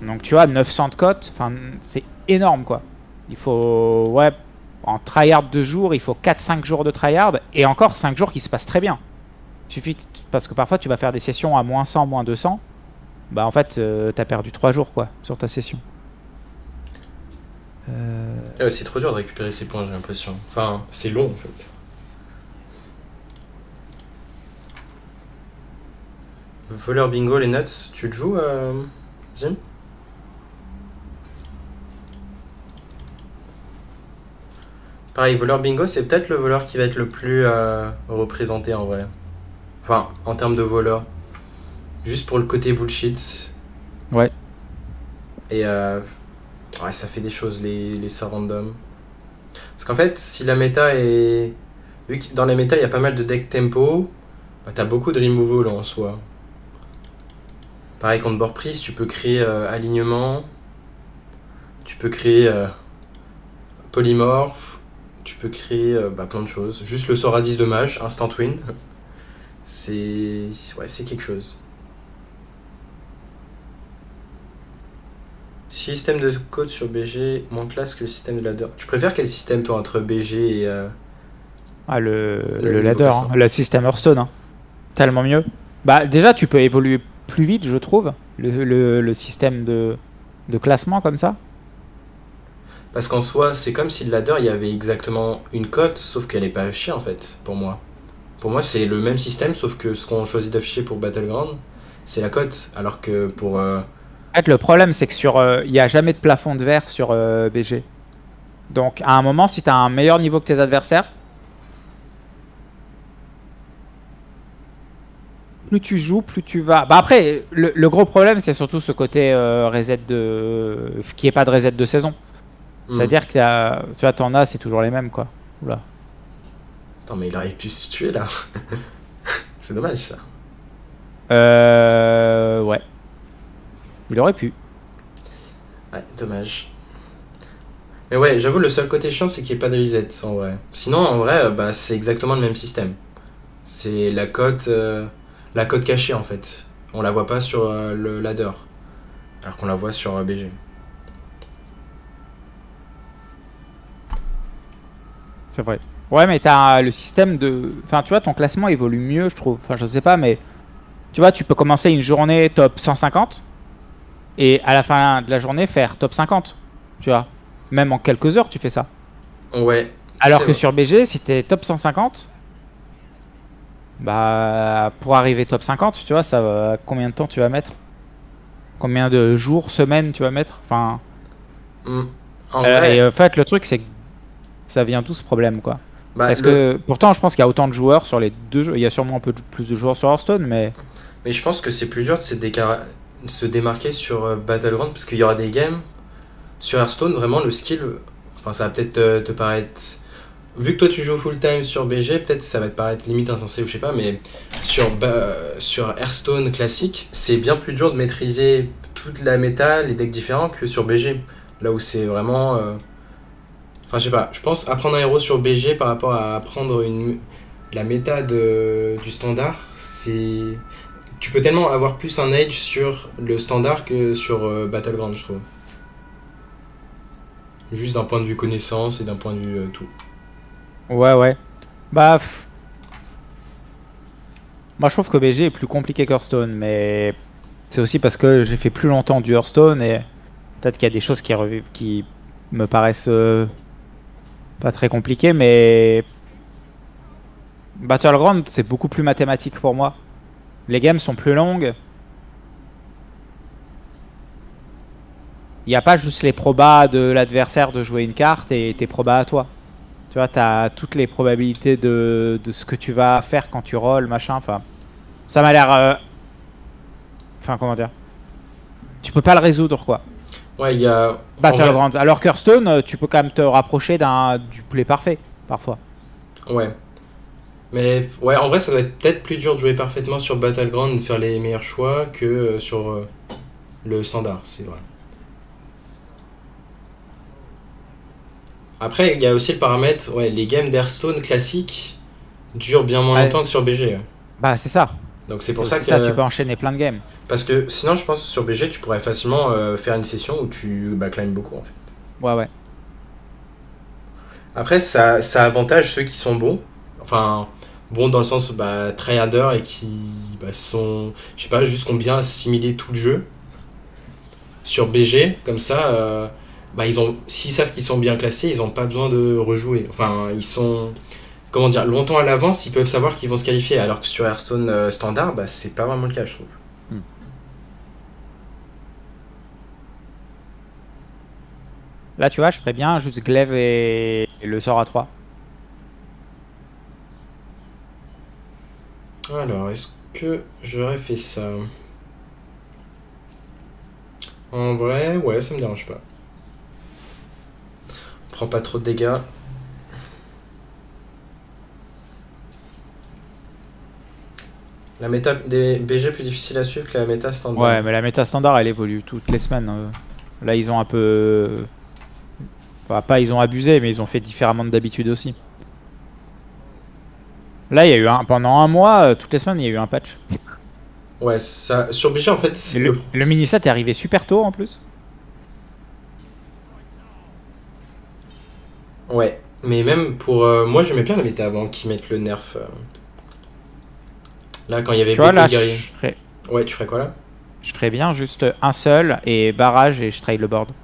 Donc, tu vois, 900 de cote, enfin, c'est énorme, quoi. Il faut, ouais, en tryhard 2 jours, il faut 4-5 jours de tryhard. Et encore 5 jours qui se passent très bien. Il suffit, parce que parfois, tu vas faire des sessions à moins 100, moins 200. Bah, en fait, t'as perdu 3 jours, quoi, sur ta session. Ouais, c'est trop dur de récupérer ces points, j'ai l'impression. Enfin, c'est long, en fait. Voleur bingo, les nuts, tu le joues, Zim? Pareil, voleur bingo, c'est peut-être le voleur qui va être le plus représenté en vrai. Enfin, en termes de voleur. Juste pour le côté bullshit. Ouais. Et ouais, ça fait des choses, les sorts random. Parce qu'en fait, si la méta est... Vu que dans la méta, il y a pas mal de deck tempo, bah, t'as beaucoup de removal en soi. Pareil, contre board prise, tu peux créer alignement. Tu peux créer polymorphe. Tu peux créer plein de choses. Juste le sort à 10 de mage, instant win. C'est... Ouais, c'est quelque chose. Système de code sur BG, moins classe que le système de ladder. Tu préfères quel système, toi, entre BG et... le ladder, hein. Le système Hearthstone. Hein. Tellement mieux. Bah, déjà, tu peux évoluer plus vite, je trouve, le système de classement comme ça. Parce qu'en soi, c'est comme si le ladder, il y avait exactement une cote, sauf qu'elle est pas affichée, en fait, pour moi. Pour moi, c'est le même système, sauf que ce qu'on choisit d'afficher pour Battleground, c'est la cote, alors que pour... En fait, le problème, c'est que il n'y a jamais de plafond de verre sur BG. Donc, à un moment, si tu as un meilleur niveau que tes adversaires, plus tu joues, plus tu vas... Bah après, le gros problème, c'est surtout ce côté reset de... qui est pas de reset de saison. C'est-à-dire que tu vois, t'en as, c'est toujours les mêmes, quoi. Oula. Attends, mais il aurait pu se tuer, là. C'est dommage, ça. Ouais. Il aurait pu. Ouais, dommage. Mais ouais, j'avoue, le seul côté chiant, c'est qu'il n'y ait pas de reset, en vrai. Sinon, en vrai, bah, c'est exactement le même système. C'est la cote cachée, en fait. On la voit pas sur le ladder. Alors qu'on la voit sur BG. C'est vrai. Ouais, mais t'as le système de... Enfin, tu vois, ton classement évolue mieux, je trouve. Enfin, je sais pas, mais... Tu vois, tu peux commencer une journée top 150 et à la fin de la journée faire top 50. Tu vois. Même en quelques heures, tu fais ça. Ouais. Alors que sur BG, si t'es top 150, bah, pour arriver top 50, tu vois, ça va... combien de temps tu vas mettre? Combien de jours, semaines tu vas mettre? Enfin, Hmm. En vrai, et en fait, le truc, c'est que ça vient d'où ce problème, quoi. bah, Parce que pourtant, je pense qu'il y a autant de joueurs sur les deux jeux. Il y a sûrement un peu plus de joueurs sur Hearthstone, mais mais je pense que c'est plus dur de se démarquer sur Battleground parce qu'il y aura des games. Sur Hearthstone, vraiment, le skill, enfin, ça va peut-être te paraître. Vu que toi tu joues full time sur BG, peut-être ça va te paraître limite insensé ou je sais pas, mais sur Hearthstone classique, c'est bien plus dur de maîtriser toute la méta, les decks différents que sur BG. Là où c'est vraiment. Enfin, je sais pas, je pense apprendre un héros sur BG par rapport à apprendre la méta du standard, c'est. Tu peux tellement avoir plus un edge sur le standard que sur Battleground, je trouve. Juste d'un point de vue connaissance et d'un point de vue tout. ouais, ouais. Bah, moi je trouve que BG est plus compliqué qu'Hearthstone, mais c'est aussi parce que j'ai fait plus longtemps du Hearthstone et peut-être qu'il y a des choses qui me paraissent pas très compliquées, mais Battleground c'est beaucoup plus mathématique pour moi. Les games sont plus longues. Il n'y a pas juste les probas de l'adversaire de jouer une carte et tes probas à toi. Tu vois, t'as toutes les probabilités de ce que tu vas faire quand tu rolls, machin. Enfin, ça m'a l'air. Enfin, comment dire? Tu peux pas le résoudre, quoi. Ouais, il y a. En vrai, Battlegrounds. Alors qu'Hearthstone, tu peux quand même te rapprocher du play parfait, parfois. ouais. Mais ouais, en vrai, ça doit être peut-être plus dur de jouer parfaitement sur Battleground et de faire les meilleurs choix que sur le standard, c'est vrai. Après, il y a aussi le paramètre, ouais, les games d'Hearthstone classiques durent bien moins Ouais, longtemps que sur BG. Ouais. bah, c'est ça. Donc c'est C'est pour ça aussi ça, tu que. peux enchaîner plein de games. Parce que sinon, je pense que sur BG, tu pourrais facilement faire une session où tu backline beaucoup en fait. Ouais, ouais. Après, ça avantage ceux qui sont bons. Enfin, bons dans le sens tryharder et qui sont, je sais pas, juste qui ont bien assimilé tout le jeu. Sur BG, comme ça, s'ils savent qu'ils sont bien classés, ils n'ont pas besoin de rejouer. Enfin, ils sont, comment dire, longtemps à l'avance, ils peuvent savoir qu'ils vont se qualifier. Alors que sur Hearthstone standard, c'est pas vraiment le cas, je trouve. Hmm. Là, tu vois, je ferais bien juste Glaive et le sort à 3. Alors, est-ce que j'aurais fait ça? En vrai, ouais, ça me dérange pas. Prends pas trop de dégâts. La méta des BG plus difficile à suivre que la méta standard. Ouais, mais la méta standard, elle évolue toutes les semaines. Là, ils ont un peu. Enfin, pas ils ont abusé, mais ils ont fait différemment de d'habitude aussi. Là, il y a eu pendant un mois, toutes les semaines, il y a eu un patch. Ouais, ça, sur BG en fait, Et le mini-set est arrivé super tôt en plus. Ouais, mais même pour. Moi j'aimais bien la méta avant qu'ils mettent le nerf. Là, quand il y avait Tu vois, Beko là, guerrier. Ouais, tu ferais quoi là? je ferais bien juste un seul et barrage et je trade le board.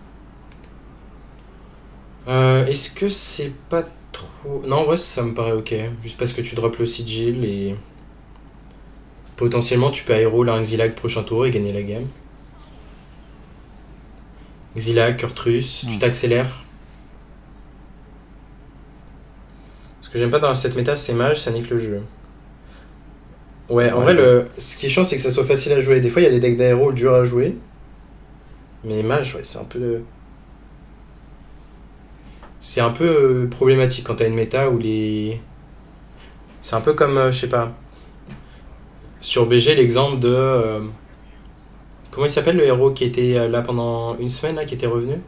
Est-ce que c'est pas trop. Non, en vrai, ça me paraît ok. Juste parce que tu drops le sigil et. Potentiellement, tu peux aéro là un Xylag prochain tour et gagner la game. Xylag, Kurtrus, tu t'accélères. Ce que j'aime pas dans cette méta, c'est mage, ça nique le jeu. Ouais, en Ouais, vrai, ce qui est chiant, c'est que ça soit facile à jouer. Des fois, il y a des decks d'aéro durs à jouer. Mais mage, ouais, c'est un peu. C'est un peu problématique quand t'as une méta où les. C'est un peu comme, je sais pas. Sur BG, l'exemple de. Comment il s'appelle le héros qui était là pendant une semaine, là, qui était revenu?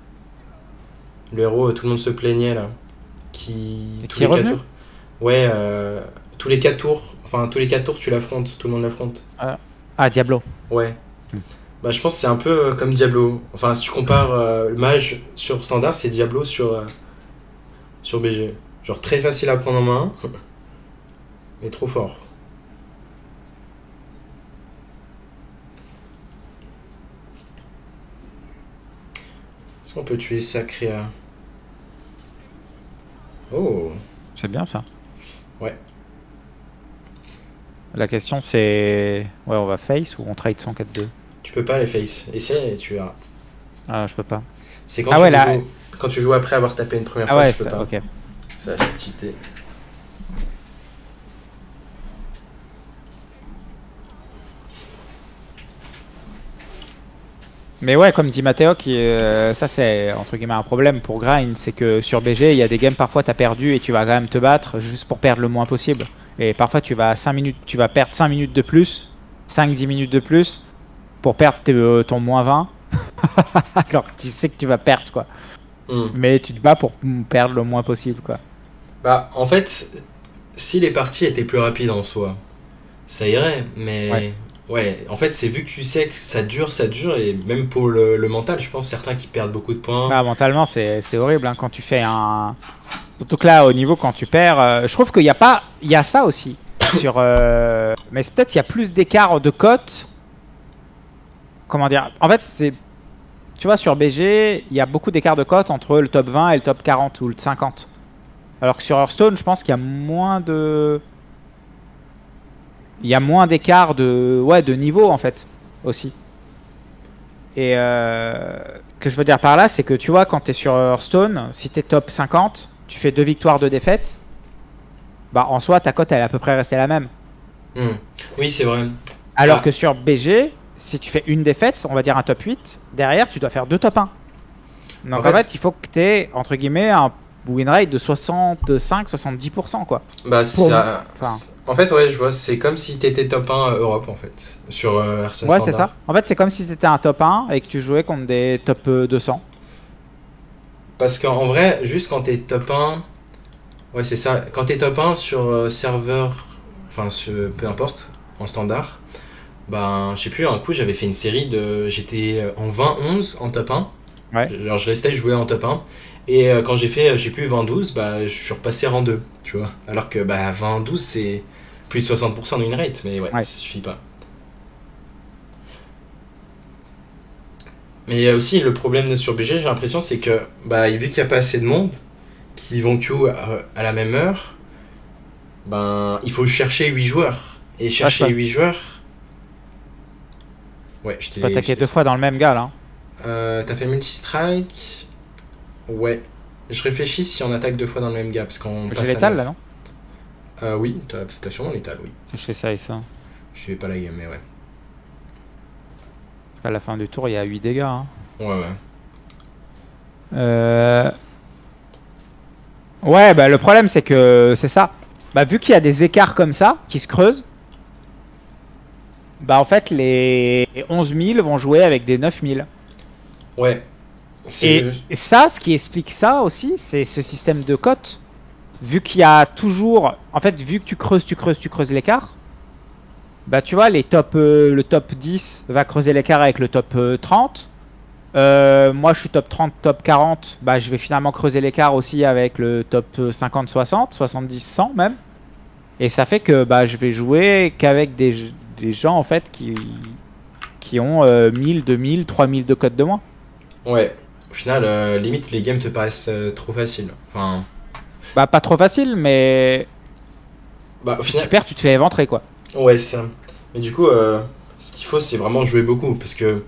Le héros, tout le monde se plaignait, là. Qui. Et Tous qui est les 4 revenu? tours. Ouais, tous les 4 tours. Enfin, tous les 4 tours, tu l'affrontes. Tout le monde l'affronte. Ah, Diablo. Ouais. Hmm. Bah, je pense que c'est un peu comme Diablo. Enfin, si tu compares le mage sur standard, c'est Diablo sur BG. Genre très facile à prendre en main, mais trop fort. Est-ce qu'on peut tuer ça, Créa? Oh, C'est bien ça. ouais. La question c'est. Ouais, on va face ou on trade 104-2. Tu peux pas les face. Essaye et tu verras. Ah, je peux pas. C'est Ah ouais, là. quand tu joues après avoir tapé une première Ah fois, ouais, tu peux ça, pas. ok. C'est la subtilité. Mais ouais, comme dit Mathéo, ça c'est entre guillemets un problème pour Grind, c'est que sur BG, il y a des games parfois t'as perdu et tu vas quand même te battre juste pour perdre le moins possible. Et parfois tu vas perdre 5 minutes de plus, 5-10 minutes de plus pour perdre ton moins 20. Alors que tu sais que tu vas perdre quoi. Mais tu te bats pour perdre le moins possible quoi. Bah en fait, si les parties étaient plus rapides en soi, ça irait, mais ouais, en fait c'est vu que tu sais que ça dure, et même pour le mental, je pense certains qui perdent beaucoup de points. Bah, mentalement c'est horrible hein, quand tu fais un... Surtout que là au niveau quand tu perds, je trouve qu'il y a pas... Il y a ça aussi, sur... Mais peut-être il y a plus d'écart de cote. Comment dire? En fait c'est... Tu vois sur BG, il y a beaucoup d'écart de cote entre le top 20 et le top 40 ou le 50. Alors que sur Hearthstone, je pense qu'il y a moins de... Il y a moins d'écart de niveau en fait aussi. Et ce que je veux dire par là, c'est que tu vois, quand tu es sur Hearthstone, si tu es top 50, tu fais 2 victoires, 2 défaites, bah en soi ta cote elle est à peu près restée la même. Oui, c'est vrai. Alors que sur BG, si tu fais une défaite, on va dire un top 8, derrière tu dois faire 2 top 1. Donc en fait il faut que tu aies entre guillemets un win rate de 65-70% quoi. Bah ça... En fait ouais, je vois, c'est comme si t'étais top 1 Europe en fait, sur Hearthstone Ouais, standard. c'est ça. En fait c'est comme si t'étais un top 1 et que tu jouais contre des top 200. Parce qu'en vrai, juste quand t'es top 1... Ouais c'est ça, quand t'es top 1 sur serveur, enfin peu importe, en standard, ben je sais plus, un coup j'avais fait une série de... J'étais en 20-11 en top 1. Ouais. Genre je restais jouer en top 1. Et quand j'ai fait, je sais plus, 20-12, bah, je suis repassé rang 2, tu vois. Alors que bah, 20-12, c'est plus de 60% de win rate, mais ouais, ça suffit pas. Mais il y a aussi le problème sur BG, j'ai l'impression, c'est que bah, vu qu'il n'y a pas assez de monde qui vont queue à la même heure, ben, il faut chercher 8 joueurs. Et chercher 8 joueurs... Ouais, je t'ai... Tu peux attaquer 2 fois dans le même gars là. T'as fait multi-strike. Ouais. Je réfléchis si on attaque 2 fois dans le même gap. Parce qu'on passe J'ai l'étal là, non? Oui, t'as sûrement l'étal, oui. Je fais ça et ça. Je fais pas la game, mais ouais. Parce qu'à la fin du tour, il y a 8 dégâts. Hein. Ouais. Ouais, bah le problème c'est que c'est ça. Bah vu qu'il y a des écarts comme ça, qui se creusent, bah en fait les 11 000 vont jouer avec des 9 000. Ouais. Et ça, ce qui explique ça aussi, c'est ce système de cote. Vu qu'il y a toujours... En fait, vu que tu creuses l'écart, bah tu vois, le top 10 va creuser l'écart avec le top 30. Moi, je suis top 30, top 40. Bah, je vais finalement creuser l'écart aussi avec le top 50, 60, 70, 100 même. Et ça fait que bah, je vais jouer qu'avec des gens en fait qui ont 1000, 2000, 3000 de cote de moins. Ouais. Au final, limite, les games te paraissent trop faciles. Enfin... Bah, pas trop facile, mais... Bah, au final... Tu perds, tu te fais éventrer, quoi. Ouais, c'est ça. Mais du coup, ce qu'il faut, c'est vraiment jouer beaucoup. Parce que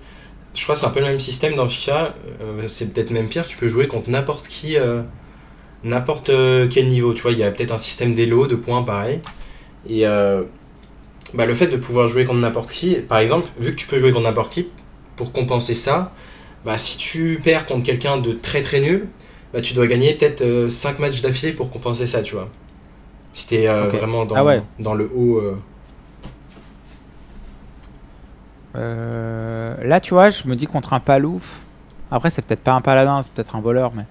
je crois que c'est un peu le même système dans FIFA. C'est peut-être même pire. Tu peux jouer contre n'importe qui, n'importe quel niveau. Tu vois, il y a peut-être un système d'élo, de points, pareil. Et bah, le fait de pouvoir jouer contre n'importe qui... Par exemple, vu que tu peux jouer contre n'importe qui, pour compenser ça... Bah, si tu perds contre quelqu'un de très très nul, bah, tu dois gagner peut-être 5 matchs d'affilée pour compenser ça, tu vois. Si t'es vraiment dans le haut. Là, tu vois, je me dis contre un palouf. Après, c'est peut-être pas un paladin, c'est peut-être un voleur, mais...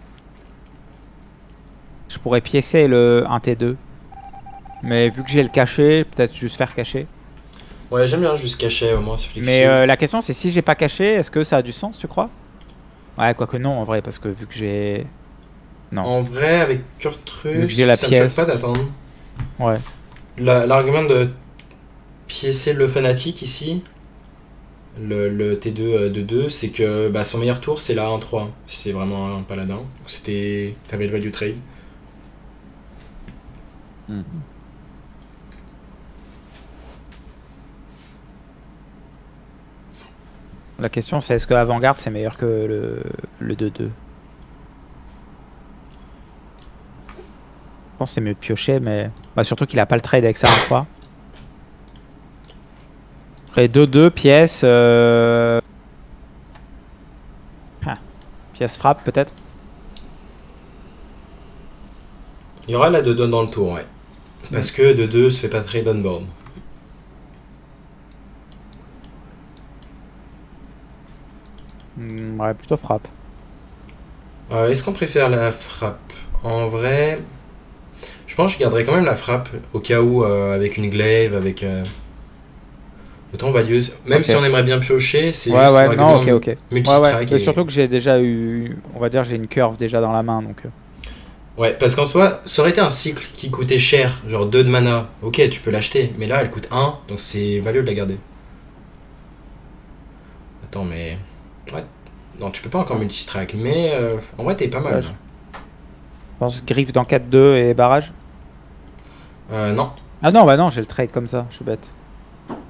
Je pourrais piécer le 1T2. Mais vu que j'ai le caché, peut-être juste faire cacher. Ouais, j'aime bien juste cacher, au moins c'est flexible. Mais la question c'est si j'ai pas caché, est-ce que ça a du sens, tu crois? Ouais, quoique non en vrai, parce que vu que j'ai... Non. En vrai, avec Kurtrus, ça me choque pas d'attendre. Ouais. L'argument de piécer le fanatique ici, le T2 de 2, c'est que bah, son meilleur tour c'est la 1-3, si c'est vraiment un paladin. Donc c'était... T'avais le value trade. La question c'est est-ce que Avant-Garde c'est meilleur que le 2-2. Je pense que c'est mieux de piocher, mais bah, surtout qu'il a pas le trade avec sa 1-3. Après 2-2, pièce. Pièce frappe peut-être. Il y aura la 2-2 dans le tour, ouais. Parce que 2-2 se fait pas trade on board. Ouais, plutôt frappe. Est-ce qu'on préfère la frappe? En vrai, je pense que je garderais quand même la frappe au cas où avec une glaive, avec autant valieuse. Même si on aimerait bien piocher, c'est juste ouais, non, ok. multi-strike. Et surtout que j'ai déjà eu, on va dire, j'ai une curve déjà dans la main, donc. Ouais, parce qu'en soi, ça aurait été un cycle qui coûtait cher, genre 2 de mana. Ok, tu peux l'acheter, mais là, elle coûte 1, donc c'est valieux de la garder. Attends, mais... Ouais. Non, tu peux pas encore multi-strike, mais en vrai, t'es pas mal. Ouais, je pense griffe dans 4-2 et barrage. Non. Ah non, bah non, j'ai le trade comme ça, je suis bête.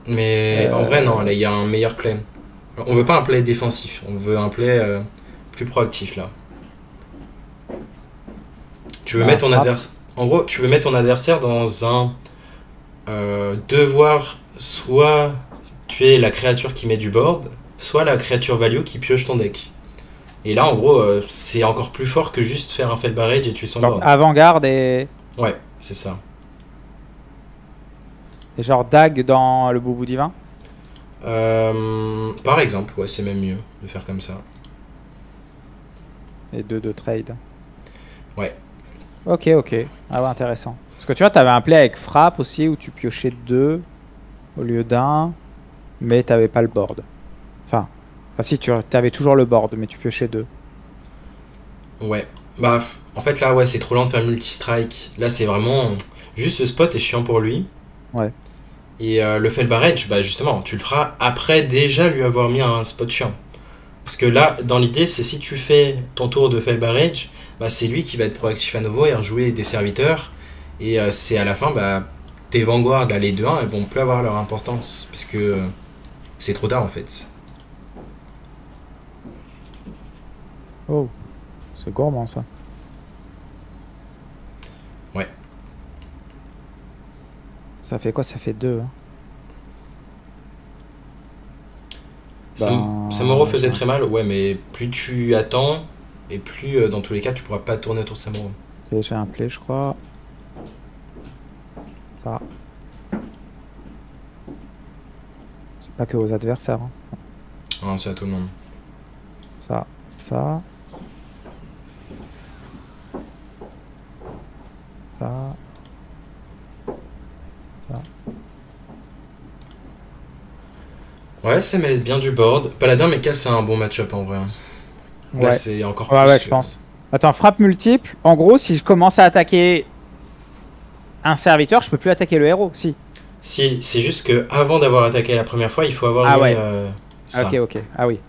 Mais en vrai, non, là, il y a un meilleur play. On veut pas un play défensif, on veut un play plus proactif, là. Tu veux mettre ton adversaire... En gros, tu veux mettre ton adversaire dans un devoir soit tuer la créature qui met du board, soit la créature value qui pioche ton deck. Et là, en gros, c'est encore plus fort que juste faire un Fel Barrage et tuer son board. Avant-garde et... Ouais, c'est ça. Et genre Dag dans le Boubou Divin. Par exemple, ouais, c'est même mieux de faire comme ça. Et 2 de trade. Ouais. Ok. Ah ouais, intéressant. Parce que tu vois, t'avais un play avec frappe aussi où tu piochais 2 au lieu d'1, mais t'avais pas le board. Enfin si, tu avais toujours le board, mais tu piochais 2. Ouais. Bah, en fait, là, ouais, c'est trop lent de faire multi-strike. Là, c'est vraiment... Juste ce spot est chiant pour lui. Ouais. Et le Fel Barrage, bah, justement, tu le feras après déjà lui avoir mis un spot chiant. Parce que là, dans l'idée, c'est si tu fais ton tour de Fel Barrage, bah, c'est lui qui va être proactif à nouveau et rejouer des serviteurs. Et c'est à la fin, bah, tes Vanguard, là, les 2-1, elles vont plus avoir leur importance. Parce que c'est trop tard, en fait. Oh, c'est gourmand ça. Ouais. Ça fait quoi? Ça fait 2. Ça me refaisait très mal, ouais, mais plus tu attends, et plus dans tous les cas, tu pourras pas tourner autour de Samuro. Ok, j'ai un play, je crois. Ça. C'est pas que aux adversaires. Hein. Non, c'est à tout le monde. Ça. Ouais, ça met bien du board. Paladin Mecha, c'est un bon match-up en vrai. Là, Ouais. c'est encore plus. Ouais, je pense. Attends, frappe multiple. En gros, si je commence à attaquer un serviteur, je peux plus attaquer le héros. Si. Si, c'est juste que avant d'avoir attaqué la première fois, il faut avoir mis, ça. Ok. Ah oui.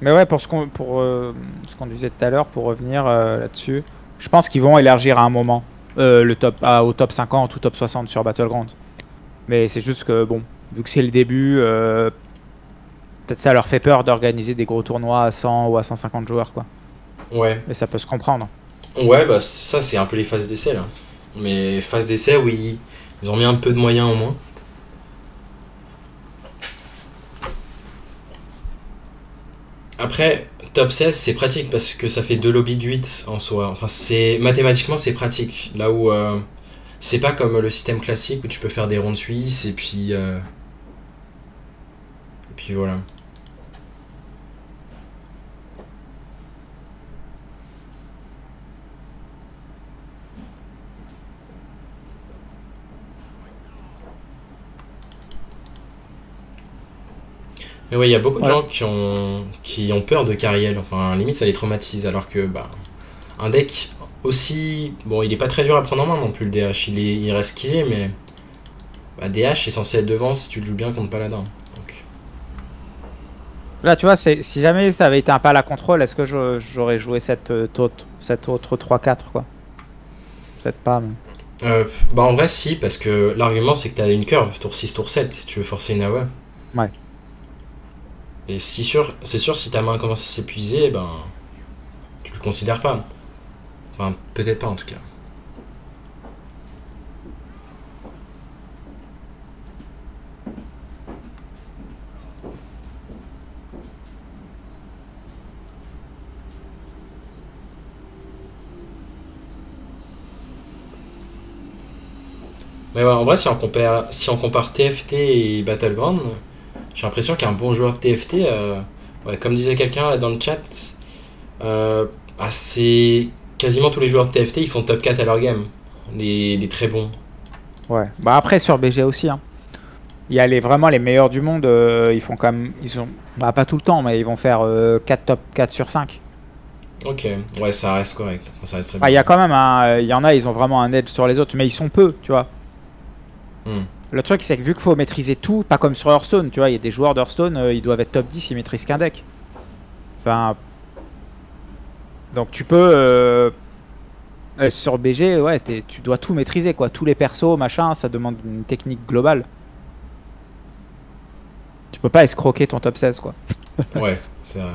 Mais ouais, pour ce qu'on disait tout à l'heure, pour revenir là-dessus, je pense qu'ils vont élargir à un moment au top 50 ou top 60 sur Battleground. Mais c'est juste que, bon, vu que c'est le début, peut-être ça leur fait peur d'organiser des gros tournois à 100 ou à 150 joueurs, quoi. Ouais. Et ça peut se comprendre. Ouais, bah ça, c'est un peu les phases d'essai, là. Mais phases d'essai, oui, ils ont mis un peu de moyens au moins. Après, top 16, c'est pratique parce que ça fait 2 lobbies de 8 en soi. Enfin, mathématiquement, c'est pratique. Là où c'est pas comme le système classique où tu peux faire des rondes suisses et puis voilà. Mais ouais, il y a beaucoup de gens qui ont peur de Cariel. Enfin, limite, ça les traumatise. Alors que, bah, un deck aussi. Bon, il est pas très dur à prendre en main non plus, le DH. Il reste skillé, mais. Bah, DH est censé être devant si tu le joues bien contre Paladin. Donc... Là, tu vois, si jamais ça avait été un pal à contrôle, est-ce que j'aurais joué cette autre 3-4, quoi? peut-être pas. Mais... Bah en vrai si, parce que l'argument c'est que t'as une curve, tour 6, tour 7, tu veux forcer une AOE. Ouais. Et c'est sûr si ta main commence à s'épuiser, ben tu le considères pas. Enfin peut-être pas en tout cas. Mais ouais, en vrai, si on compare TFT et Battleground, j'ai l'impression qu'un bon joueur de TFT, ouais, comme disait quelqu'un là dans le chat, c'est quasiment tous les joueurs de TFT ils font top 4 à leur game. Les très bons. Ouais. Bah après sur BG aussi. Hein. Il y a vraiment les meilleurs du monde. Ils font quand même. Ils ont. Bah pas tout le temps, mais ils vont faire 4 top 4 sur 5. Ok, ouais, ça reste correct. Enfin, ça reste très Bah, bien. il y a quand même il y en a, ils ont vraiment un edge sur les autres, mais ils sont peu, tu vois. Le truc, c'est que vu qu'il faut maîtriser tout, pas comme sur Hearthstone, tu vois, il y a des joueurs d'Hearthstone, ils doivent être top 10, ils maîtrisent qu'un deck. Enfin. Donc tu peux. Sur BG, ouais, tu dois tout maîtriser, quoi. Tous les persos, machin, ça demande une technique globale. Tu peux pas escroquer ton top 16, quoi. Ouais, c'est vrai.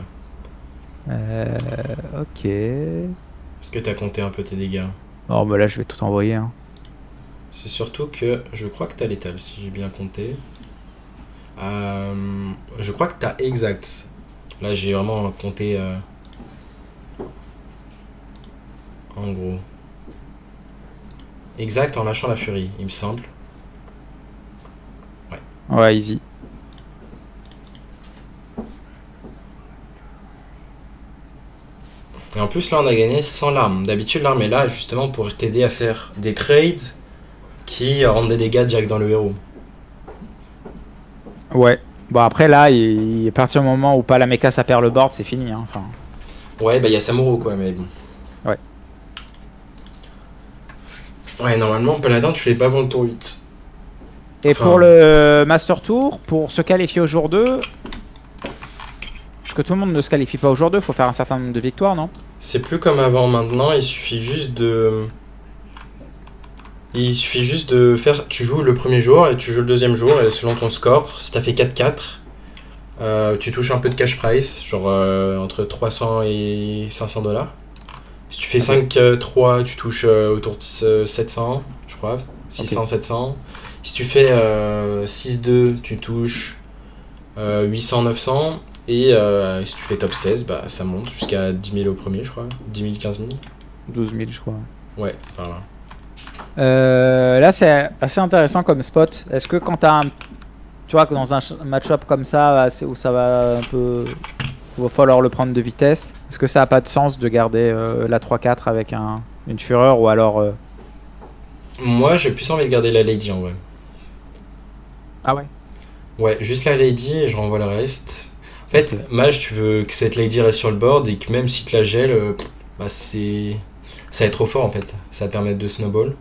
Ok. Est-ce que t'as compté un peu tes dégâts? Oh, bah là, je vais tout envoyer. Hein. C'est surtout que je crois que t'as létal, si j'ai bien compté. Je crois que t'as exact. Là, j'ai vraiment compté en gros. Exact en lâchant la furie, il me semble. Ouais. Ouais, easy. Et en plus, là, on a gagné sans l'arme. D'habitude, l'arme est là justement pour t'aider à faire des trades qui rendent des dégâts direct dans le héros. Ouais. Bon, après, là, à partir du moment où pas la mecha ça perd le board, c'est fini. Hein. Enfin... Ouais, bah il y a Samuro quoi, mais bon. Ouais. Ouais, normalement, Paladin, tu l'es pas bon le tour 8. Et Enfin... pour le Master Tour, pour se qualifier au jour 2, parce que tout le monde ne se qualifie pas au jour 2, il faut faire un certain nombre de victoires, non? C'est plus comme avant maintenant, il suffit juste de... faire... Tu joues le premier jour et tu joues le deuxième jour, et selon ton score, si t'as fait 4-4, tu touches un peu de cash price, genre entre 300 et 500 $. Si tu fais 5-3, tu touches autour de 700, je crois, 600-700. Si tu fais 6-2, tu touches 800-900. Et si tu fais top 16, bah, ça monte jusqu'à 10 000 au premier, je crois. 10 000, 15 000. 12 000, je crois. Ouais, par là. Là, c'est assez intéressant comme spot. Est-ce que quand t'as un... Tu vois, que dans un match-up comme ça, où ça va un peu... Il va falloir le prendre de vitesse. Est-ce que ça n'a pas de sens de garder la 3-4 avec une fureur ou alors... Moi, j'ai plus envie de garder la Lady en vrai. Ah ouais? Ouais, juste la Lady et je renvoie le reste. En fait, Mage, tu veux que cette Lady reste sur le board et que même si tu la gèles, bah c'est... Ça va être trop fort en fait. Ça va te permettre de snowball.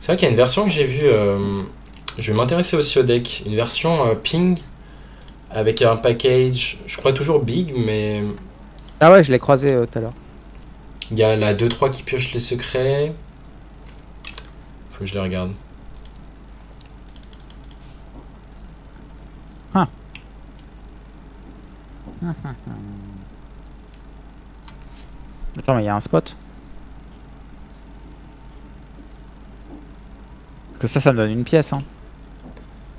C'est vrai qu'il y a une version que j'ai vue, je vais m'intéresser aussi au deck, une version ping avec un package, je crois toujours big, mais... Ah ouais, je l'ai croisé tout à l'heure. Il y a la 2-3 qui pioche les secrets. Faut que je les regarde. Ah. Attends, mais il y a un spot. Que ça me donne une pièce. Hein.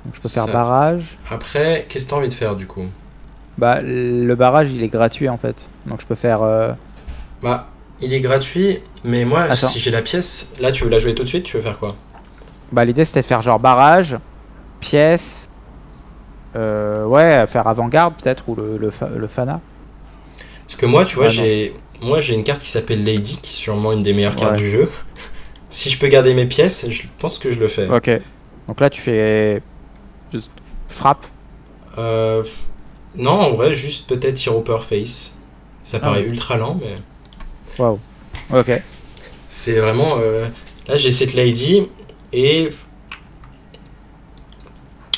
Donc je peux faire barrage. Après, qu'est-ce que t'as envie de faire du coup? Bah, le barrage il est gratuit en fait. Donc je peux faire. Bah, il est gratuit, mais moi, si j'ai la pièce, là tu veux la jouer tout de suite, tu veux faire quoi? Bah, l'idée c'était de faire genre barrage, pièce. Ouais, faire avant-garde peut-être, ou le Fana. Parce que moi, tu vois, j'ai une carte qui s'appelle Lady, qui est sûrement une des meilleures cartes du jeu. Si je peux garder mes pièces, je pense que je le fais. Ok. Donc là, tu fais juste frappe. Non, en vrai, juste peut-être Hero Power Face. Ça paraît ultra lent, mais... Waouh. Ok. C'est vraiment... Là, j'ai cette Lady, et...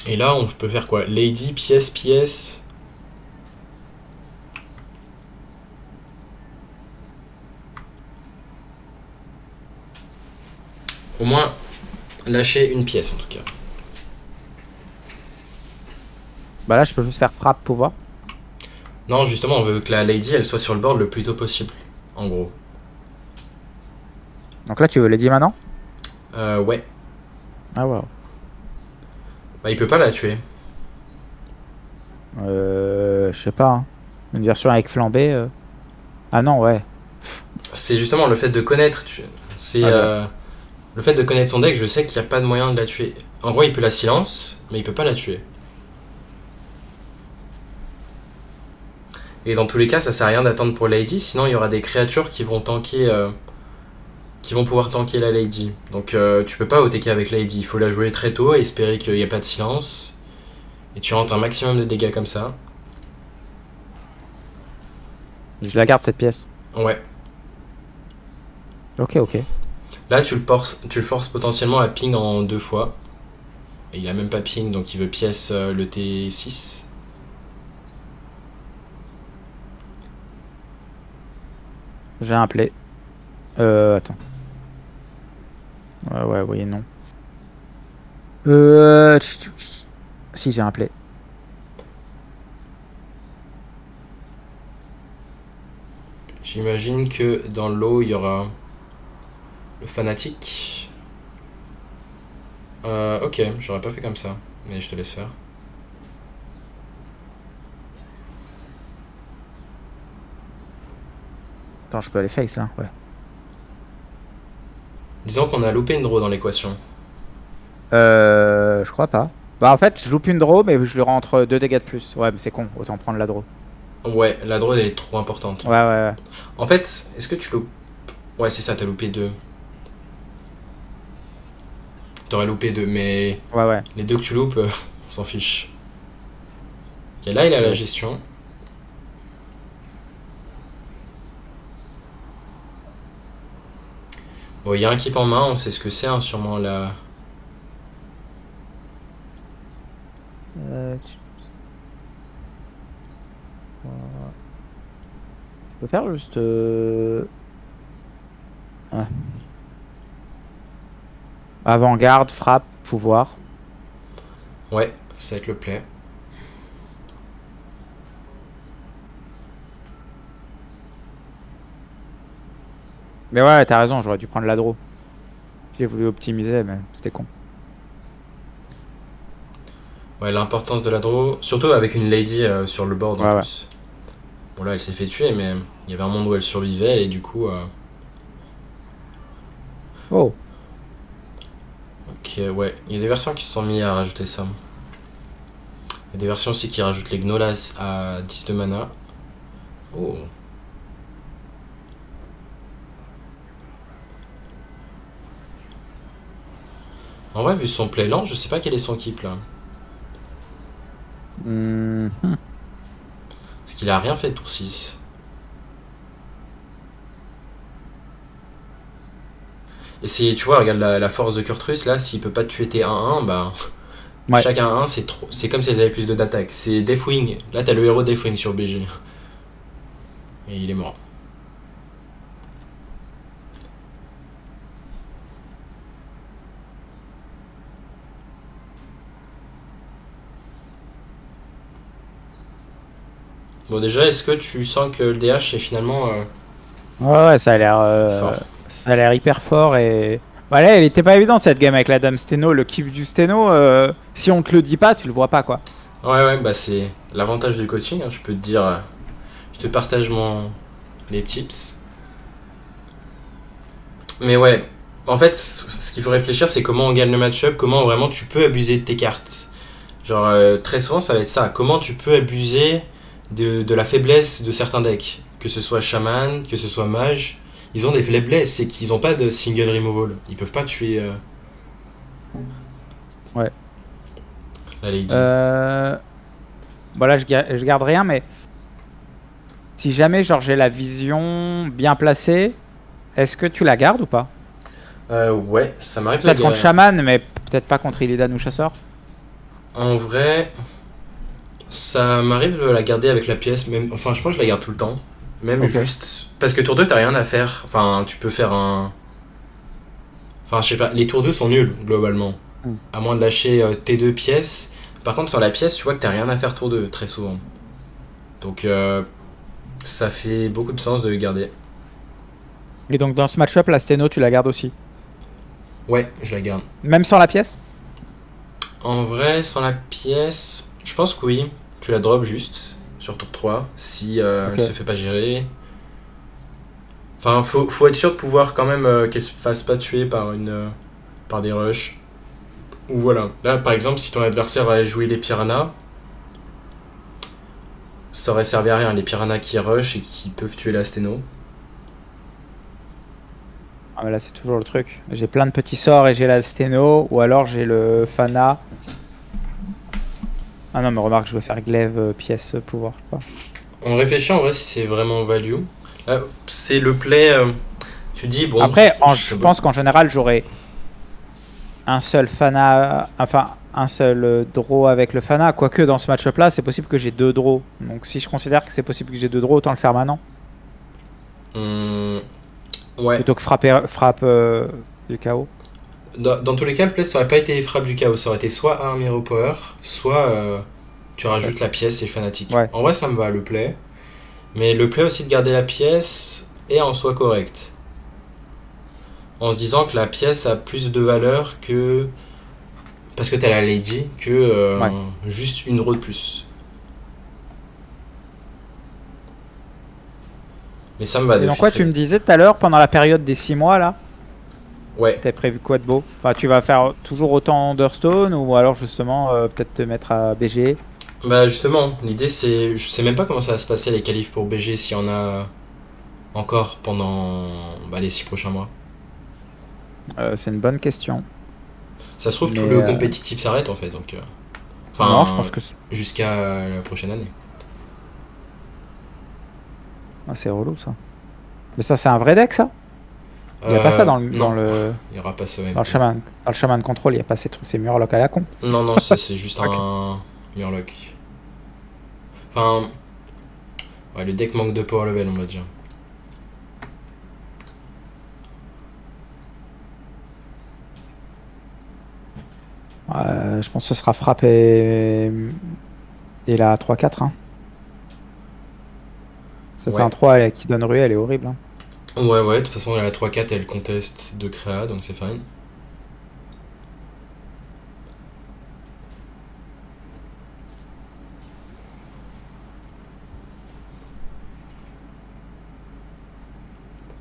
Et là, on peut faire quoi? Lady, pièce, pièce. Au moins, lâcher une pièce en tout cas. Bah là, je peux juste faire frappe, pouvoir. Non, justement, on veut que la lady, elle soit sur le board le plus tôt possible. En gros. Donc là, tu veux les 10 maintenant? Ouais. Ah ouais. Bah, il peut pas la tuer. Je sais pas. Hein. Une version avec flambée. Ah non, ouais. C'est justement le fait de connaître. C'est le fait de connaître son deck, je sais qu'il n'y a pas de moyen de la tuer. En gros, il peut la silence, mais il peut pas la tuer. Et dans tous les cas, ça sert à rien d'attendre pour Lady, sinon il y aura des créatures qui vont tanker, qui vont pouvoir tanker la Lady. Donc tu peux pas OTK avec Lady, il faut la jouer très tôt et espérer qu'il n'y ait pas de silence. Et tu rentres un maximum de dégâts comme ça. Je la garde cette pièce. Ouais. Ok, ok. Là, tu le forces potentiellement à ping en 2 fois. Et il a même pas ping, donc il veut pièce le T6. J'ai un play. Attends. Ouais, oui et non. Si, j'ai un play. J'imagine que dans l'eau, il y aura le fanatique. Ok, j'aurais pas fait comme ça, mais je te laisse faire. Attends, je peux aller face là, ouais. Disons qu'on a loupé une draw dans l'équation. Je crois pas. Bah en fait, je loupe une draw, mais je lui rentre 2 dégâts de plus. Ouais, mais c'est con, autant prendre la draw. Ouais, la draw elle est trop importante. Ouais. En fait, est-ce que tu loupes... Ouais, c'est ça, t'as loupé 2. T'aurais loupé 2, mais... Ouais. Les 2 que tu loupes, on s'en fiche. Ok, là il a la gestion. Bon, il y a un keep en main, on sait ce que c'est, hein, sûrement la... Je peux faire juste... Ouais. Avant-garde, frappe, pouvoir. Ouais, ça va être le play. Mais ouais, t'as raison, j'aurais dû prendre la draw. J'ai voulu optimiser, mais c'était con. Ouais, l'importance de la draw, surtout avec une lady sur le board en plus. Bon là elle s'est fait tuer, mais il y avait un monde où elle survivait et du coup... Oh. Ok, ouais, il y a des versions qui se sont mis à rajouter ça. Il y a des versions aussi qui rajoutent les Gnolas à 10 de mana. Oh. En vrai, vu son play lent, je sais pas quel est son keep là. Parce qu'il a rien fait tour 6. Et si tu vois, regarde la force de Kurtrus là, s'il peut pas te tuer tes 1-1, bah. Ouais. Chaque 1-1, c'est trop. C'est comme s'ils avaient plus de d'attaque. C'est Deathwing. Là, t'as le héros Deathwing sur BG. Et il est mort. Bon, déjà, est-ce que tu sens que le DH est finalement. Ouais, ça a l'air ça a l'air hyper fort et voilà, elle était pas évidente cette game avec la dame Steno, le kiff du Steno, si on te le dit pas, tu le vois pas quoi. Ouais, bah c'est l'avantage du coaching, hein, je peux te dire, je te partage les tips. Mais ouais, en fait, ce qu'il faut réfléchir, c'est comment on gagne le match-up, comment vraiment tu peux abuser de tes cartes. Genre, très souvent, ça va être ça, comment tu peux abuser de la faiblesse de certains decks, que ce soit Shaman, que ce soit Mage. Ils ont des faiblesses, c'est qu'ils ont pas de single removal, ils peuvent pas tuer Ouais. la Lady. Bon là je garde rien, mais si jamais genre j'ai la vision bien placée, est-ce que tu la gardes ou pas? Ouais, ça m'arrive Peut-être contre Shaman, mais peut-être pas contre Illidan ou Chasseur. En vrai, ça m'arrive de la garder avec la pièce, même, enfin je pense que je la garde tout le temps. Même Ok. juste. Parce que tour 2 t'as rien à faire. Enfin, tu peux faire un. Enfin, je sais pas, les tours 2 sont nuls, globalement. Hmm. À moins de lâcher tes deux pièces. Par contre, sur la pièce, tu vois que t'as rien à faire tour 2 très souvent. Donc, ça fait beaucoup de sens de le garder. Et donc dans ce match-up, la Steno, tu la gardes aussi. Ouais, je la garde. Même sans la pièce? En vrai, sans la pièce, je pense que oui. Tu la drops juste sur tour 3 si Ok. elle se fait pas gérer. Enfin, faut être sûr de pouvoir quand même qu'elle se fasse pas tuer par par des rushs. Ou voilà. Là, par exemple, si ton adversaire va jouer les piranhas, ça aurait servi à rien. Les piranhas qui rush et qui peuvent tuer la sténo. Ah, mais là, c'est toujours le truc. J'ai plein de petits sorts et j'ai la Steno, ou alors j'ai le Fana. Ah non, mais remarque, je veux faire glaive, pièce, pouvoir, je sais On réfléchit en vrai si c'est vraiment value. Là, c'est le play. Tu dis, pas. bon, Après, je c'est bon. pense qu'en général, j'aurai un seul Fana, enfin, un seul draw avec le Fana. Quoique, dans ce match-up-là, c'est possible que j'ai deux draws. Donc, si je considère que c'est possible que j'ai deux draws, autant le faire maintenant. Hum, ouais. Plutôt que frappe du chaos. Dans tous les cas, le play, ça aurait pas été frappe du chaos. Ça aurait été soit arm hero power, soit tu Ok. rajoutes la pièce et le fanatique. Ouais. En vrai, ça me va le play. Mais le play aussi de garder la pièce est en soi correct. En se disant que la pièce a plus de valeur que. Parce que t'as la lady, que Ouais. juste une row de plus. Mais ça me va Et de donc, quoi, tu filtrer. me disais tout à l'heure, pendant la période des 6 mois, là, Ouais. t'as prévu quoi de beau? Enfin, tu vas faire toujours autant Understone ou alors justement peut-être te mettre à BG? Bah justement, l'idée c'est. Je sais même pas comment ça va se passer les qualifs pour BG s'il y en a encore pendant les 6 prochains mois. C'est une bonne question. Ça se trouve, tout Mais le compétitif s'arrête en fait, donc. non, je Enfin, pense que jusqu'à la prochaine année. ah, c'est relou ça. Mais ça, c'est un vrai deck ça? Il n'y a pas ça dans Non, le il y aura pas ça, ouais. dans le Shaman Control, il n'y a pas ces trucs, ces Murlocs à la con. Non, non, c'est juste Ok. un Murloc. Enfin, ouais, le deck manque de power level, on va dire. Je pense que ce sera frappe et la 3-4. Hein. C'est Ouais. un 3 qui donne ruée, elle est horrible. Hein. Ouais, ouais, de toute façon, la 3-4 elle conteste de créa, donc c'est fine.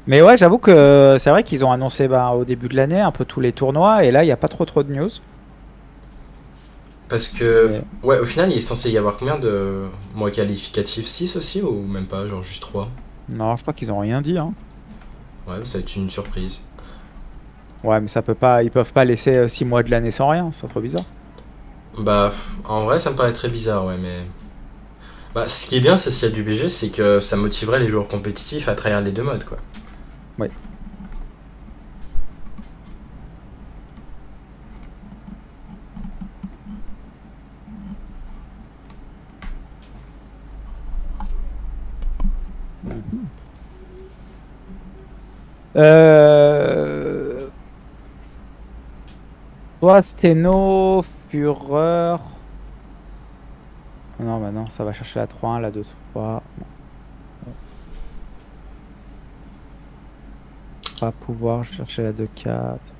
Mais ouais, j'avoue que c'est vrai qu'ils ont annoncé au début de l'année un peu tous les tournois et là, il n'y a pas trop de news. Parce que, Mais ouais, au final, il est censé y avoir combien de mois qualificatifs? 6 aussi, ou même pas, genre juste 3? non, je crois qu'ils ont rien dit. Hein. Ouais, ça va être une surprise. Ouais, mais ça peut pas, ils peuvent pas laisser 6 mois de l'année sans rien, c'est trop bizarre. Bah, en vrai, ça me paraît très bizarre, ouais, mais. Bah, ce qui est bien, c'est s'il y a du BG, c'est que ça motiverait les joueurs compétitifs à trahir les deux modes, quoi. Ouais. Euh... Toi, Steno, Fureur. Non, bah non, ça va chercher la 3-1, la 2-3. Non. Pas pouvoir, je cherchais la 2-4.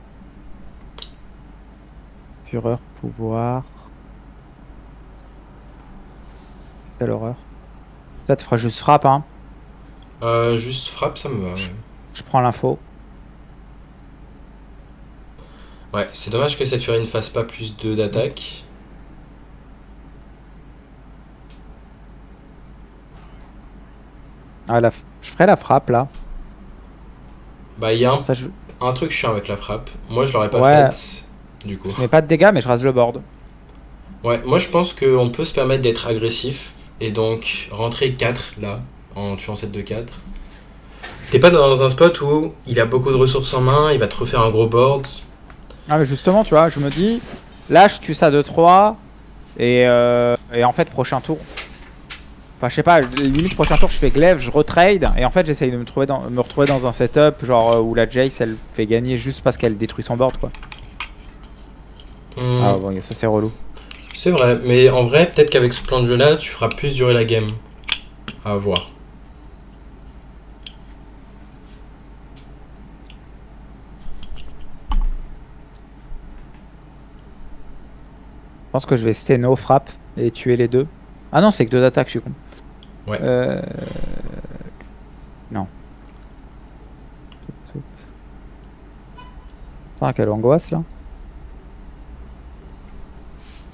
Fureur, pouvoir. Quelle horreur. Ça te fera juste frappe, hein. Juste frappe, ça me va, ouais. Je prends l'info. Ouais, c'est dommage que cette furie ne fasse pas plus d'attaque. Ah, je ferai la frappe là. Bah, il y a Ça, je un truc chiant avec la frappe. Moi, je l'aurais pas Ouais, faite, du coup. je mets pas de dégâts, mais je rase le board. Ouais, moi, je pense qu'on peut se permettre d'être agressif et donc rentrer 4 là, en tuant cette de 4. T'es pas dans un spot où il a beaucoup de ressources en main, il va te refaire un gros board. Ah, mais justement, tu vois, je me dis, là, je tue ça de 3. Et en fait, prochain tour. Enfin, je sais pas, limite prochain tour, je fais glaive, je retrade. Et en fait, j'essaye de me retrouver dans un setup genre où la Jace elle fait gagner juste parce qu'elle détruit son board quoi. Ah bon, ça c'est relou. C'est vrai, mais en vrai, peut-être qu'avec ce plan de jeu là, tu feras plus durer la game. À voir. Je pense que je vais steno, frappe et tuer les deux. Ah non, c'est que 2 attaques, je suis con. Ouais. Non. Putain, quelle angoisse là.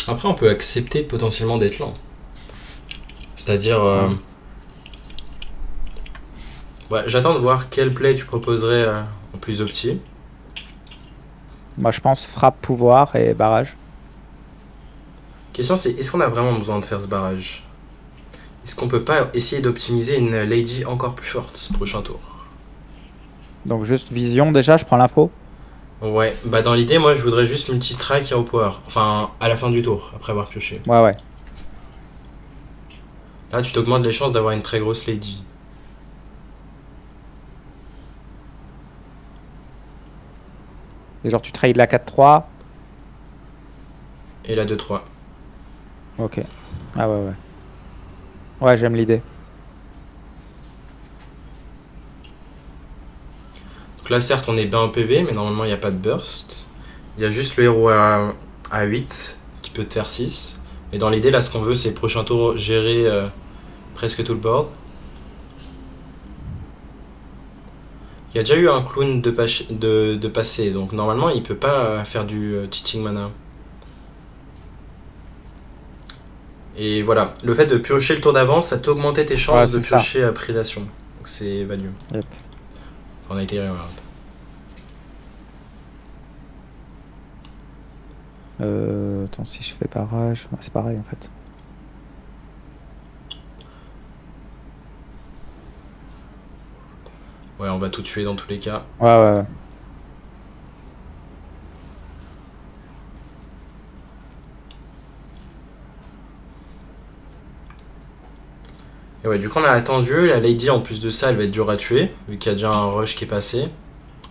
Après, on peut accepter potentiellement d'être lent. C'est-à-dire... Ouais, j'attends de voir quel play tu proposerais en plus opti. Moi je pense frappe, pouvoir et barrage. Question c'est, est-ce qu'on a vraiment besoin de faire ce barrage? Est-ce qu'on peut pas essayer d'optimiser une lady encore plus forte ce prochain tour? Donc juste vision déjà, je prends l'info. Ouais, bah dans l'idée, moi je voudrais juste multi-strike Hero Power. Enfin, à la fin du tour, après avoir pioché. Ouais. Là, tu t'augmentes les chances d'avoir une très grosse lady. Et genre tu trades la 4-3. Et la 2-3. Ok. Ah ouais. Ouais, j'aime l'idée. Donc là, certes, on est bien en PV, mais normalement, il n'y a pas de burst. Il y a juste le héros à 8 qui peut te faire 6. Et dans l'idée, là, ce qu'on veut, c'est prochain tour gérer presque tout le board. Il y a déjà eu un clown de passé, donc normalement, il peut pas faire du cheating mana. Et voilà, le fait de piocher le tour d'avance, ça t'augmentait tes chances de piocher à prédation. Donc c'est value. Yep. On a été attends, si je fais barrage, c'est pareil en fait. Ouais, on va tout tuer dans tous les cas. Ouais. Et ouais, du coup on a attendu, la lady en plus de ça, elle va être dure à tuer, vu qu'il y a déjà un rush qui est passé.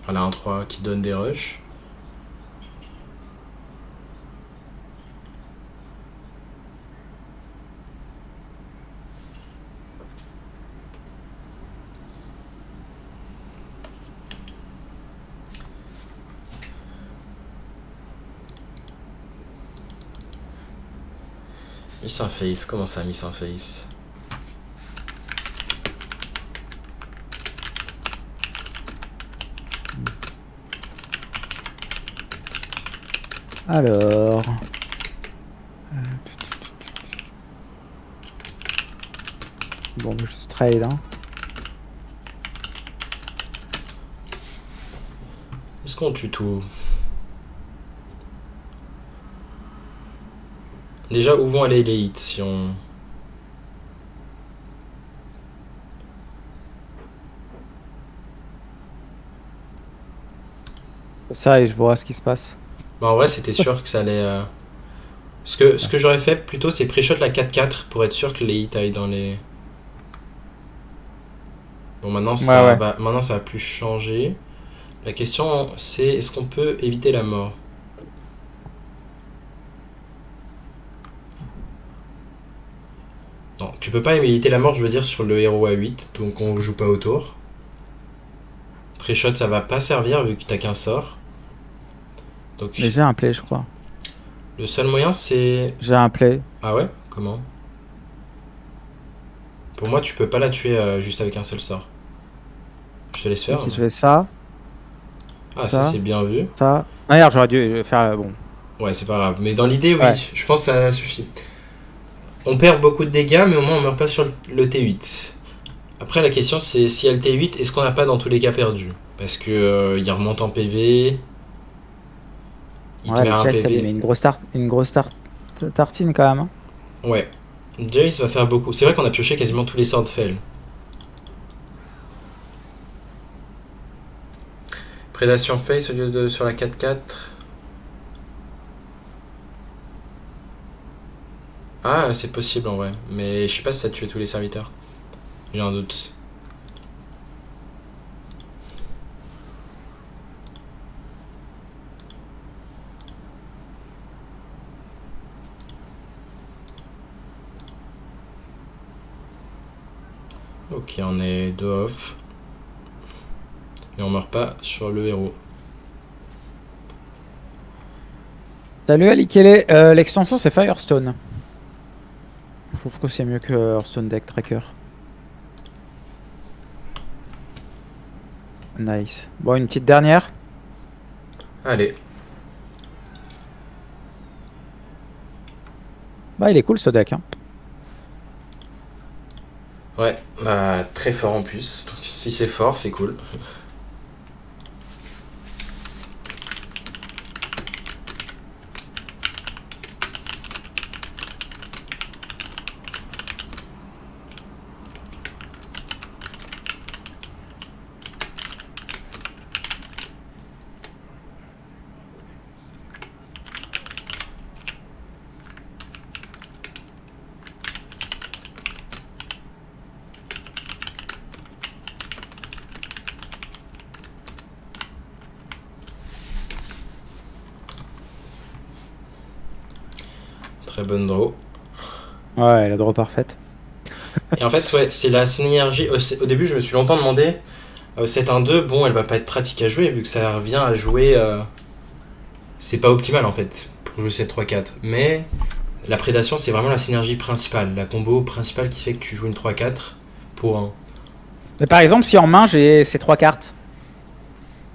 Elle a un 3 qui donne des rushs. Miss un face, comment ça miss un face? Alors... Bon, juste trade hein. Est-ce qu'on tue tout? Déjà, où vont aller les hits si on... Ça et je vois ce qui se passe. Bah, en vrai, c'était sûr que ça allait... Ce que j'aurais fait plutôt, c'est pré-shot la 4-4 pour être sûr que les hits aillent dans les... Bon, maintenant, maintenant ça va plus changer. La question, c'est est-ce qu'on peut éviter la mort? Non, tu peux pas éviter la mort, je veux dire, sur le héros à 8, donc on joue pas autour. Pré-shot, ça va pas servir vu que t'as qu'un sort. Donc, mais j'ai un play, je crois. Le seul moyen, c'est... J'ai un play. Ah ouais? Comment? Pour moi, tu peux pas la tuer juste avec un seul sort. Je te laisse faire. Si je fais ça... Ah, ça c'est bien vu. Ça... Regarde, j'aurais dû faire... Bon. Ouais, c'est pas grave. Mais dans l'idée, oui, je pense que ça suffit. On perd beaucoup de dégâts, mais au moins on meurt pas sur le T8. Après, la question, c'est si elle T8, est-ce qu'on n'a pas dans tous les cas perdu? Parce que il remonte en PV... Il te met un PV. Ça lui met une grosse tartine quand même. Hein. Ouais. Jace va faire beaucoup. C'est vrai qu'on a pioché quasiment tous les sorts de Fel. Prédation face au lieu de sur la 4-4. Ah, c'est possible en vrai. Mais je sais pas si ça a tué tous les serviteurs. J'ai un doute. Ok, on est 2 off. Et on meurt pas sur le héros. Salut Ali, quelle est l'extension? C'est Firestone. Je trouve que c'est mieux que Hearthstone Deck Tracker. Nice. Bon, une petite dernière. Allez. Bah, il est cool ce deck. Hein. Ouais, bah très fort en plus. Donc, si c'est fort, c'est cool. Très bonne draw. Ouais, la draw parfaite. Et en fait, ouais, c'est la synergie. Au début, je me suis longtemps demandé, cette 1-2, bon, elle va pas être pratique à jouer, vu que ça revient à jouer. C'est pas optimal en fait, pour jouer cette 3-4. Mais la prédation, c'est vraiment la synergie principale, la combo principale qui fait que tu joues une 3-4 pour un. Mais par exemple, si en main j'ai ces 3 cartes,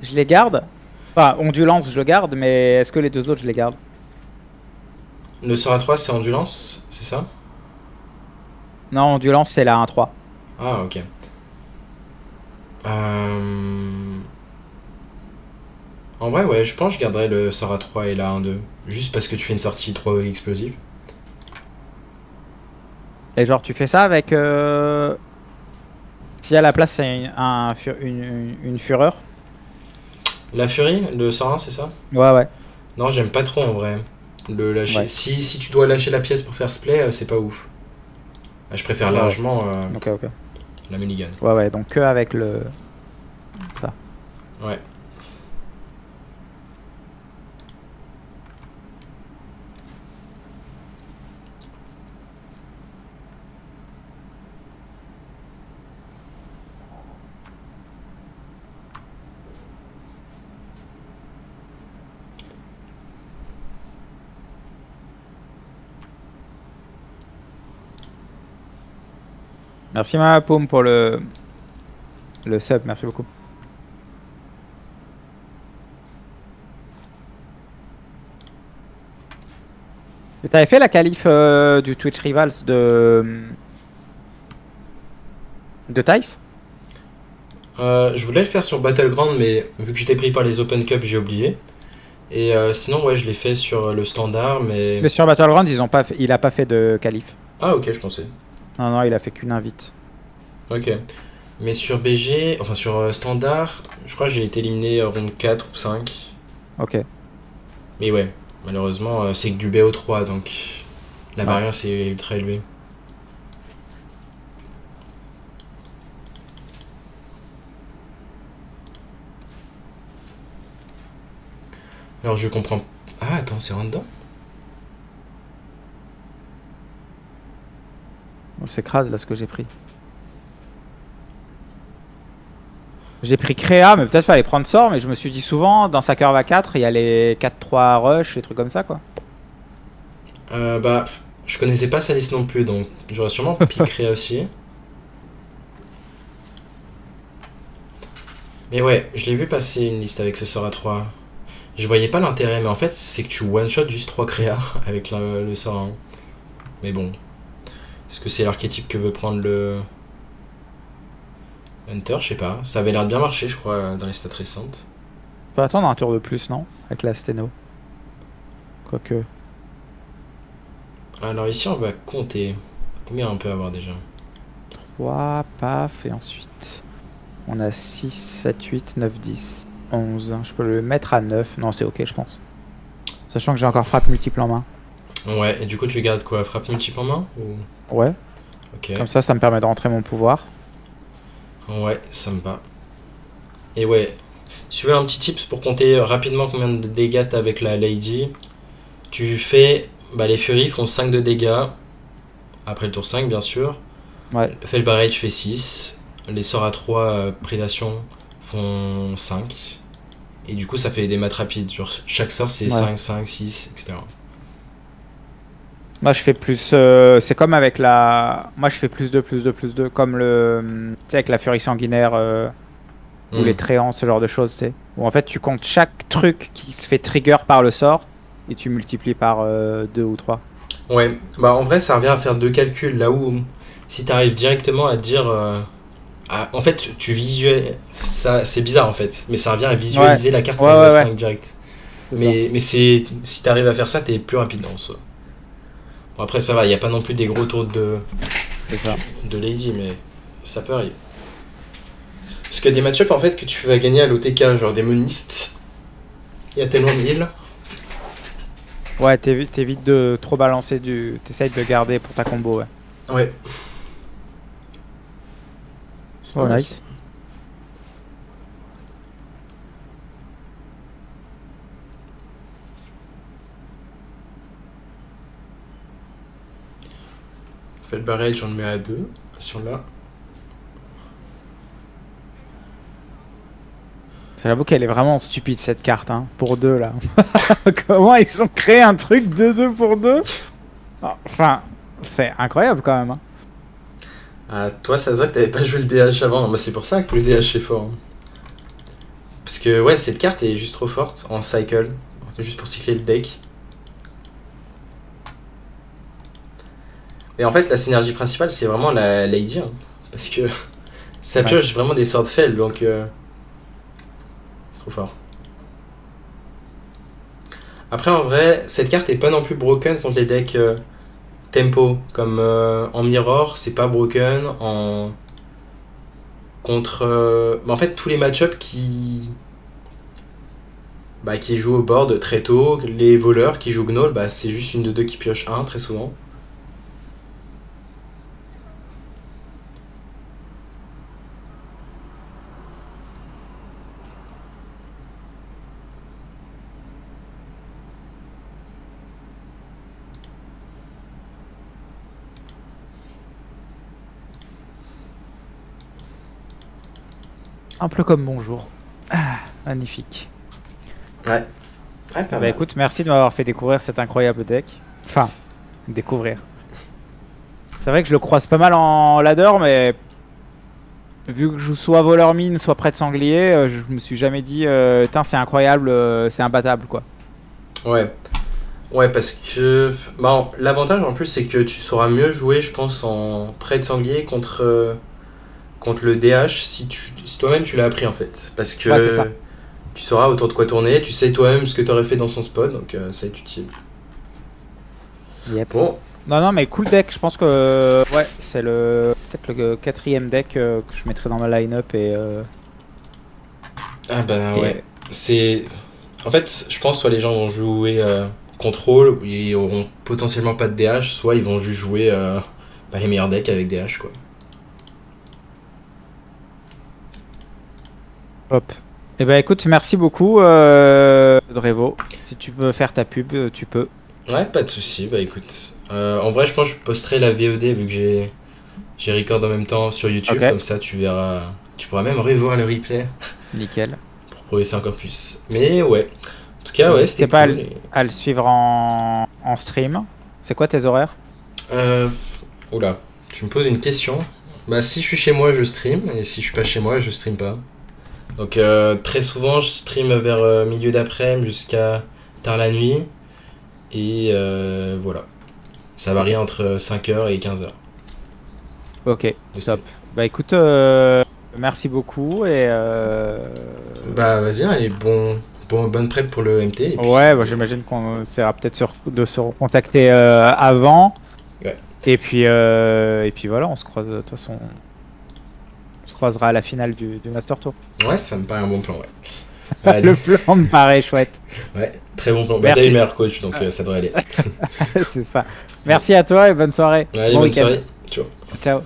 je les garde. Enfin, ondulance, je le garde, mais est-ce que les deux autres, je les garde? Le sort à 3, c'est endurance, c'est ça? Non, ondulance, c'est la 1-3. Ah, ok. En vrai, ouais, je pense que je garderais le sort à 3 et la 1-2. Juste parce que tu fais une sortie 3 explosive. Et genre, tu fais ça avec. Si à la place, c'est une fureur. La furie, le sort 1, c'est ça? Ouais, ouais. Non, j'aime pas trop en vrai. Le lâcher. Ouais. Si tu dois lâcher la pièce pour faire ce play, c'est pas ouf. Je préfère Ouais. largement Ok, ok. la mulligan. Ouais, ouais, donc que avec le. Ça. Ouais. Merci ma paume pour le sub, merci beaucoup. Et t'avais fait la qualif du Twitch Rivals de Tice? Je voulais le faire sur Battleground, mais vu que j'étais pris par les Open Cup, j'ai oublié. Et sinon, ouais, je l'ai fait sur le standard, mais. Mais sur Battleground, il a pas fait de qualif. Ah, ok, je pensais. Non, non, il a fait qu'une invite. Ok. Mais sur BG, enfin sur standard, je crois que j'ai été éliminé round 4 ou 5. Ok. Mais ouais, malheureusement, c'est que du BO3, donc la Ouais. variance est ultra élevée. Alors je comprends. Ah, attends, c'est random? Bon, c'est crade là ce que j'ai pris. J'ai pris Créa, mais peut-être fallait prendre sort, mais je me suis dit souvent, dans sa curve à 4, il y a les 4-3 rush, les trucs comme ça quoi. Bah, je connaissais pas sa liste non plus, donc j'aurais sûrement piqué aussi. Mais ouais, je l'ai vu passer une liste avec ce sort à 3. Je voyais pas l'intérêt, mais en fait, c'est que tu one-shot juste 3 créas avec le sort 1. Mais bon. Est-ce que c'est l'archétype que veut prendre le Hunter? Je sais pas. Ça avait l'air de bien marcher, je crois, dans les stats récentes. On peut attendre un tour de plus, non? Avec la Steno. Quoique. Alors ici, on va compter. Combien on peut avoir déjà? 3, paf, et ensuite. On a 6, 7, 8, 9, 10, 11. Je peux le mettre à 9. Non, c'est ok, je pense. Sachant que j'ai encore frappe multiple en main. Ouais, et du coup, tu gardes quoi? Frappe multiple en main ou... Ouais. Ok. Comme ça me permet de rentrer mon pouvoir. Ouais, ça me va. Et ouais, si tu veux un petit tips pour compter rapidement combien de dégâts t'as avec la Lady, tu fais... Bah, les Furies font 5 de dégâts, après le tour 5 bien sûr. Ouais. Le Fel Barrage fait 6. Les sorts à 3 prédation font 5. Et du coup, ça fait des maths rapides. Genre, chaque sort, c'est Ouais. 5, 5, 6, etc. Moi je fais plus. C'est comme avec la. Moi je fais plus 2, plus 2, plus 2. Comme le. Tu sais, avec la furie sanguinaire ou les tréants, ce genre de choses, tu sais. Où en fait tu comptes chaque truc qui se fait trigger par le sort et tu multiplies par 2 ou 3. Ouais, bah en vrai, ça revient à faire deux calculs. Là où, si t'arrives directement à dire. En fait, tu visualises. Ça, c'est bizarre en fait. Mais ça revient à visualiser la carte Ouais, quand elle ouais, va ouais. 5 direct. C'est ça. Mais c'est si t'arrives à faire ça, t'es plus rapide en soi. Bon, après, ça va, il n'y a pas non plus des gros tours C'est ça. de Lady, mais ça peut arriver. Parce qu'il y a des match-up en fait que tu vas gagner à l'OTK, genre des monistes. Il y a tellement de heal. Ouais, t'évites de trop balancer du. T'essayes de garder pour ta combo, ouais. Ouais. C'est pas Oh, mal, nice. ça. Fait le barrage, j'en mets à 2. Si on l'a. J'avoue qu'elle est vraiment stupide cette carte, hein, pour 2 là. Comment ils ont créé un truc de 2 pour 2? Enfin, c'est incroyable quand même. Hein. Ah, toi, ça se voit que t'avais pas joué le DH avant. Moi, c'est pour ça que le DH est fort. Hein. Parce que, ouais, cette carte est juste trop forte en cycle. Juste pour cycler le deck. Et en fait, la synergie principale, c'est vraiment la Lady. Hein, parce que ça pioche vraiment des sorts de fel, donc c'est trop fort. Après, en vrai, cette carte est pas non plus broken contre les decks tempo. Comme en Mirror, c'est pas broken. Contre. En fait, tous les match-ups qui jouent au board très tôt, les voleurs qui jouent Gnoll, c'est juste une de deux qui pioche un très souvent. Un peu comme bonjour. Ah, magnifique. Ouais. Ouais, pas Bah mal. écoute, merci de m'avoir fait découvrir cet incroyable deck. Enfin, découvrir. C'est vrai que je le croise pas mal en ladder, mais vu que je joue soit voleur mine, soit prêtre sanglier, je me suis jamais dit, putain, c'est incroyable, c'est imbattable quoi. Ouais. Ouais, parce que l'avantage en plus, c'est que tu sauras mieux jouer, je pense, en prêtre sanglier contre le DH si toi-même tu l'as appris en fait. Parce que Ouais, c'est ça. tu sauras autour de quoi tourner, tu sais toi-même ce que tu aurais fait dans son spot, donc ça va être utile. Yep. Bon, Non, mais cool deck. Je pense que ouais, c'est peut-être le quatrième deck que je mettrai dans ma line-up et. ah bah Et- ouais. C'est. En fait, je pense soit les gens vont jouer contrôle, où ils auront potentiellement pas de DH, soit ils vont juste jouer les meilleurs decks avec DH quoi. Hop. Eh ben écoute, merci beaucoup, Drevo. Si tu veux faire ta pub, tu peux. Ouais, pas de soucis, bah écoute. En vrai, je pense que je posterai la VOD vu que j'ai record en même temps sur YouTube, Ok. comme ça tu verras. Tu pourras même revoir le replay Nickel. pour progresser encore plus. Mais ouais. En tout cas, ouais, N'hésitez c'était pas cool. à le suivre en stream. C'est quoi tes horaires? Oula, tu me poses une question. Bah, si je suis chez moi, je stream, et si je suis pas chez moi, je stream pas. Donc, très souvent, je stream vers milieu d'après-midi jusqu'à tard la nuit. Et voilà. Ça varie entre 5h et 15h. Ok, top. Bah écoute, merci beaucoup et. Bah, vas-y, allez, bonne prep pour le MT. Et puis, Ouais, bah, j'imagine qu'on essaiera peut-être de se recontacter avant. Ouais. Et puis voilà, on se croise de toute façon. On se croisera à la finale du Master Tour. Ouais, ça me paraît un bon plan, ouais. Allez. Le plan me paraît chouette. Ouais, très bon plan. Bah, Merci. t'es le meilleur coach, donc ça devrait aller. C'est ça. Merci à toi et bonne soirée. Allez, Bon bonne week-end. soirée. Ciao. Ciao.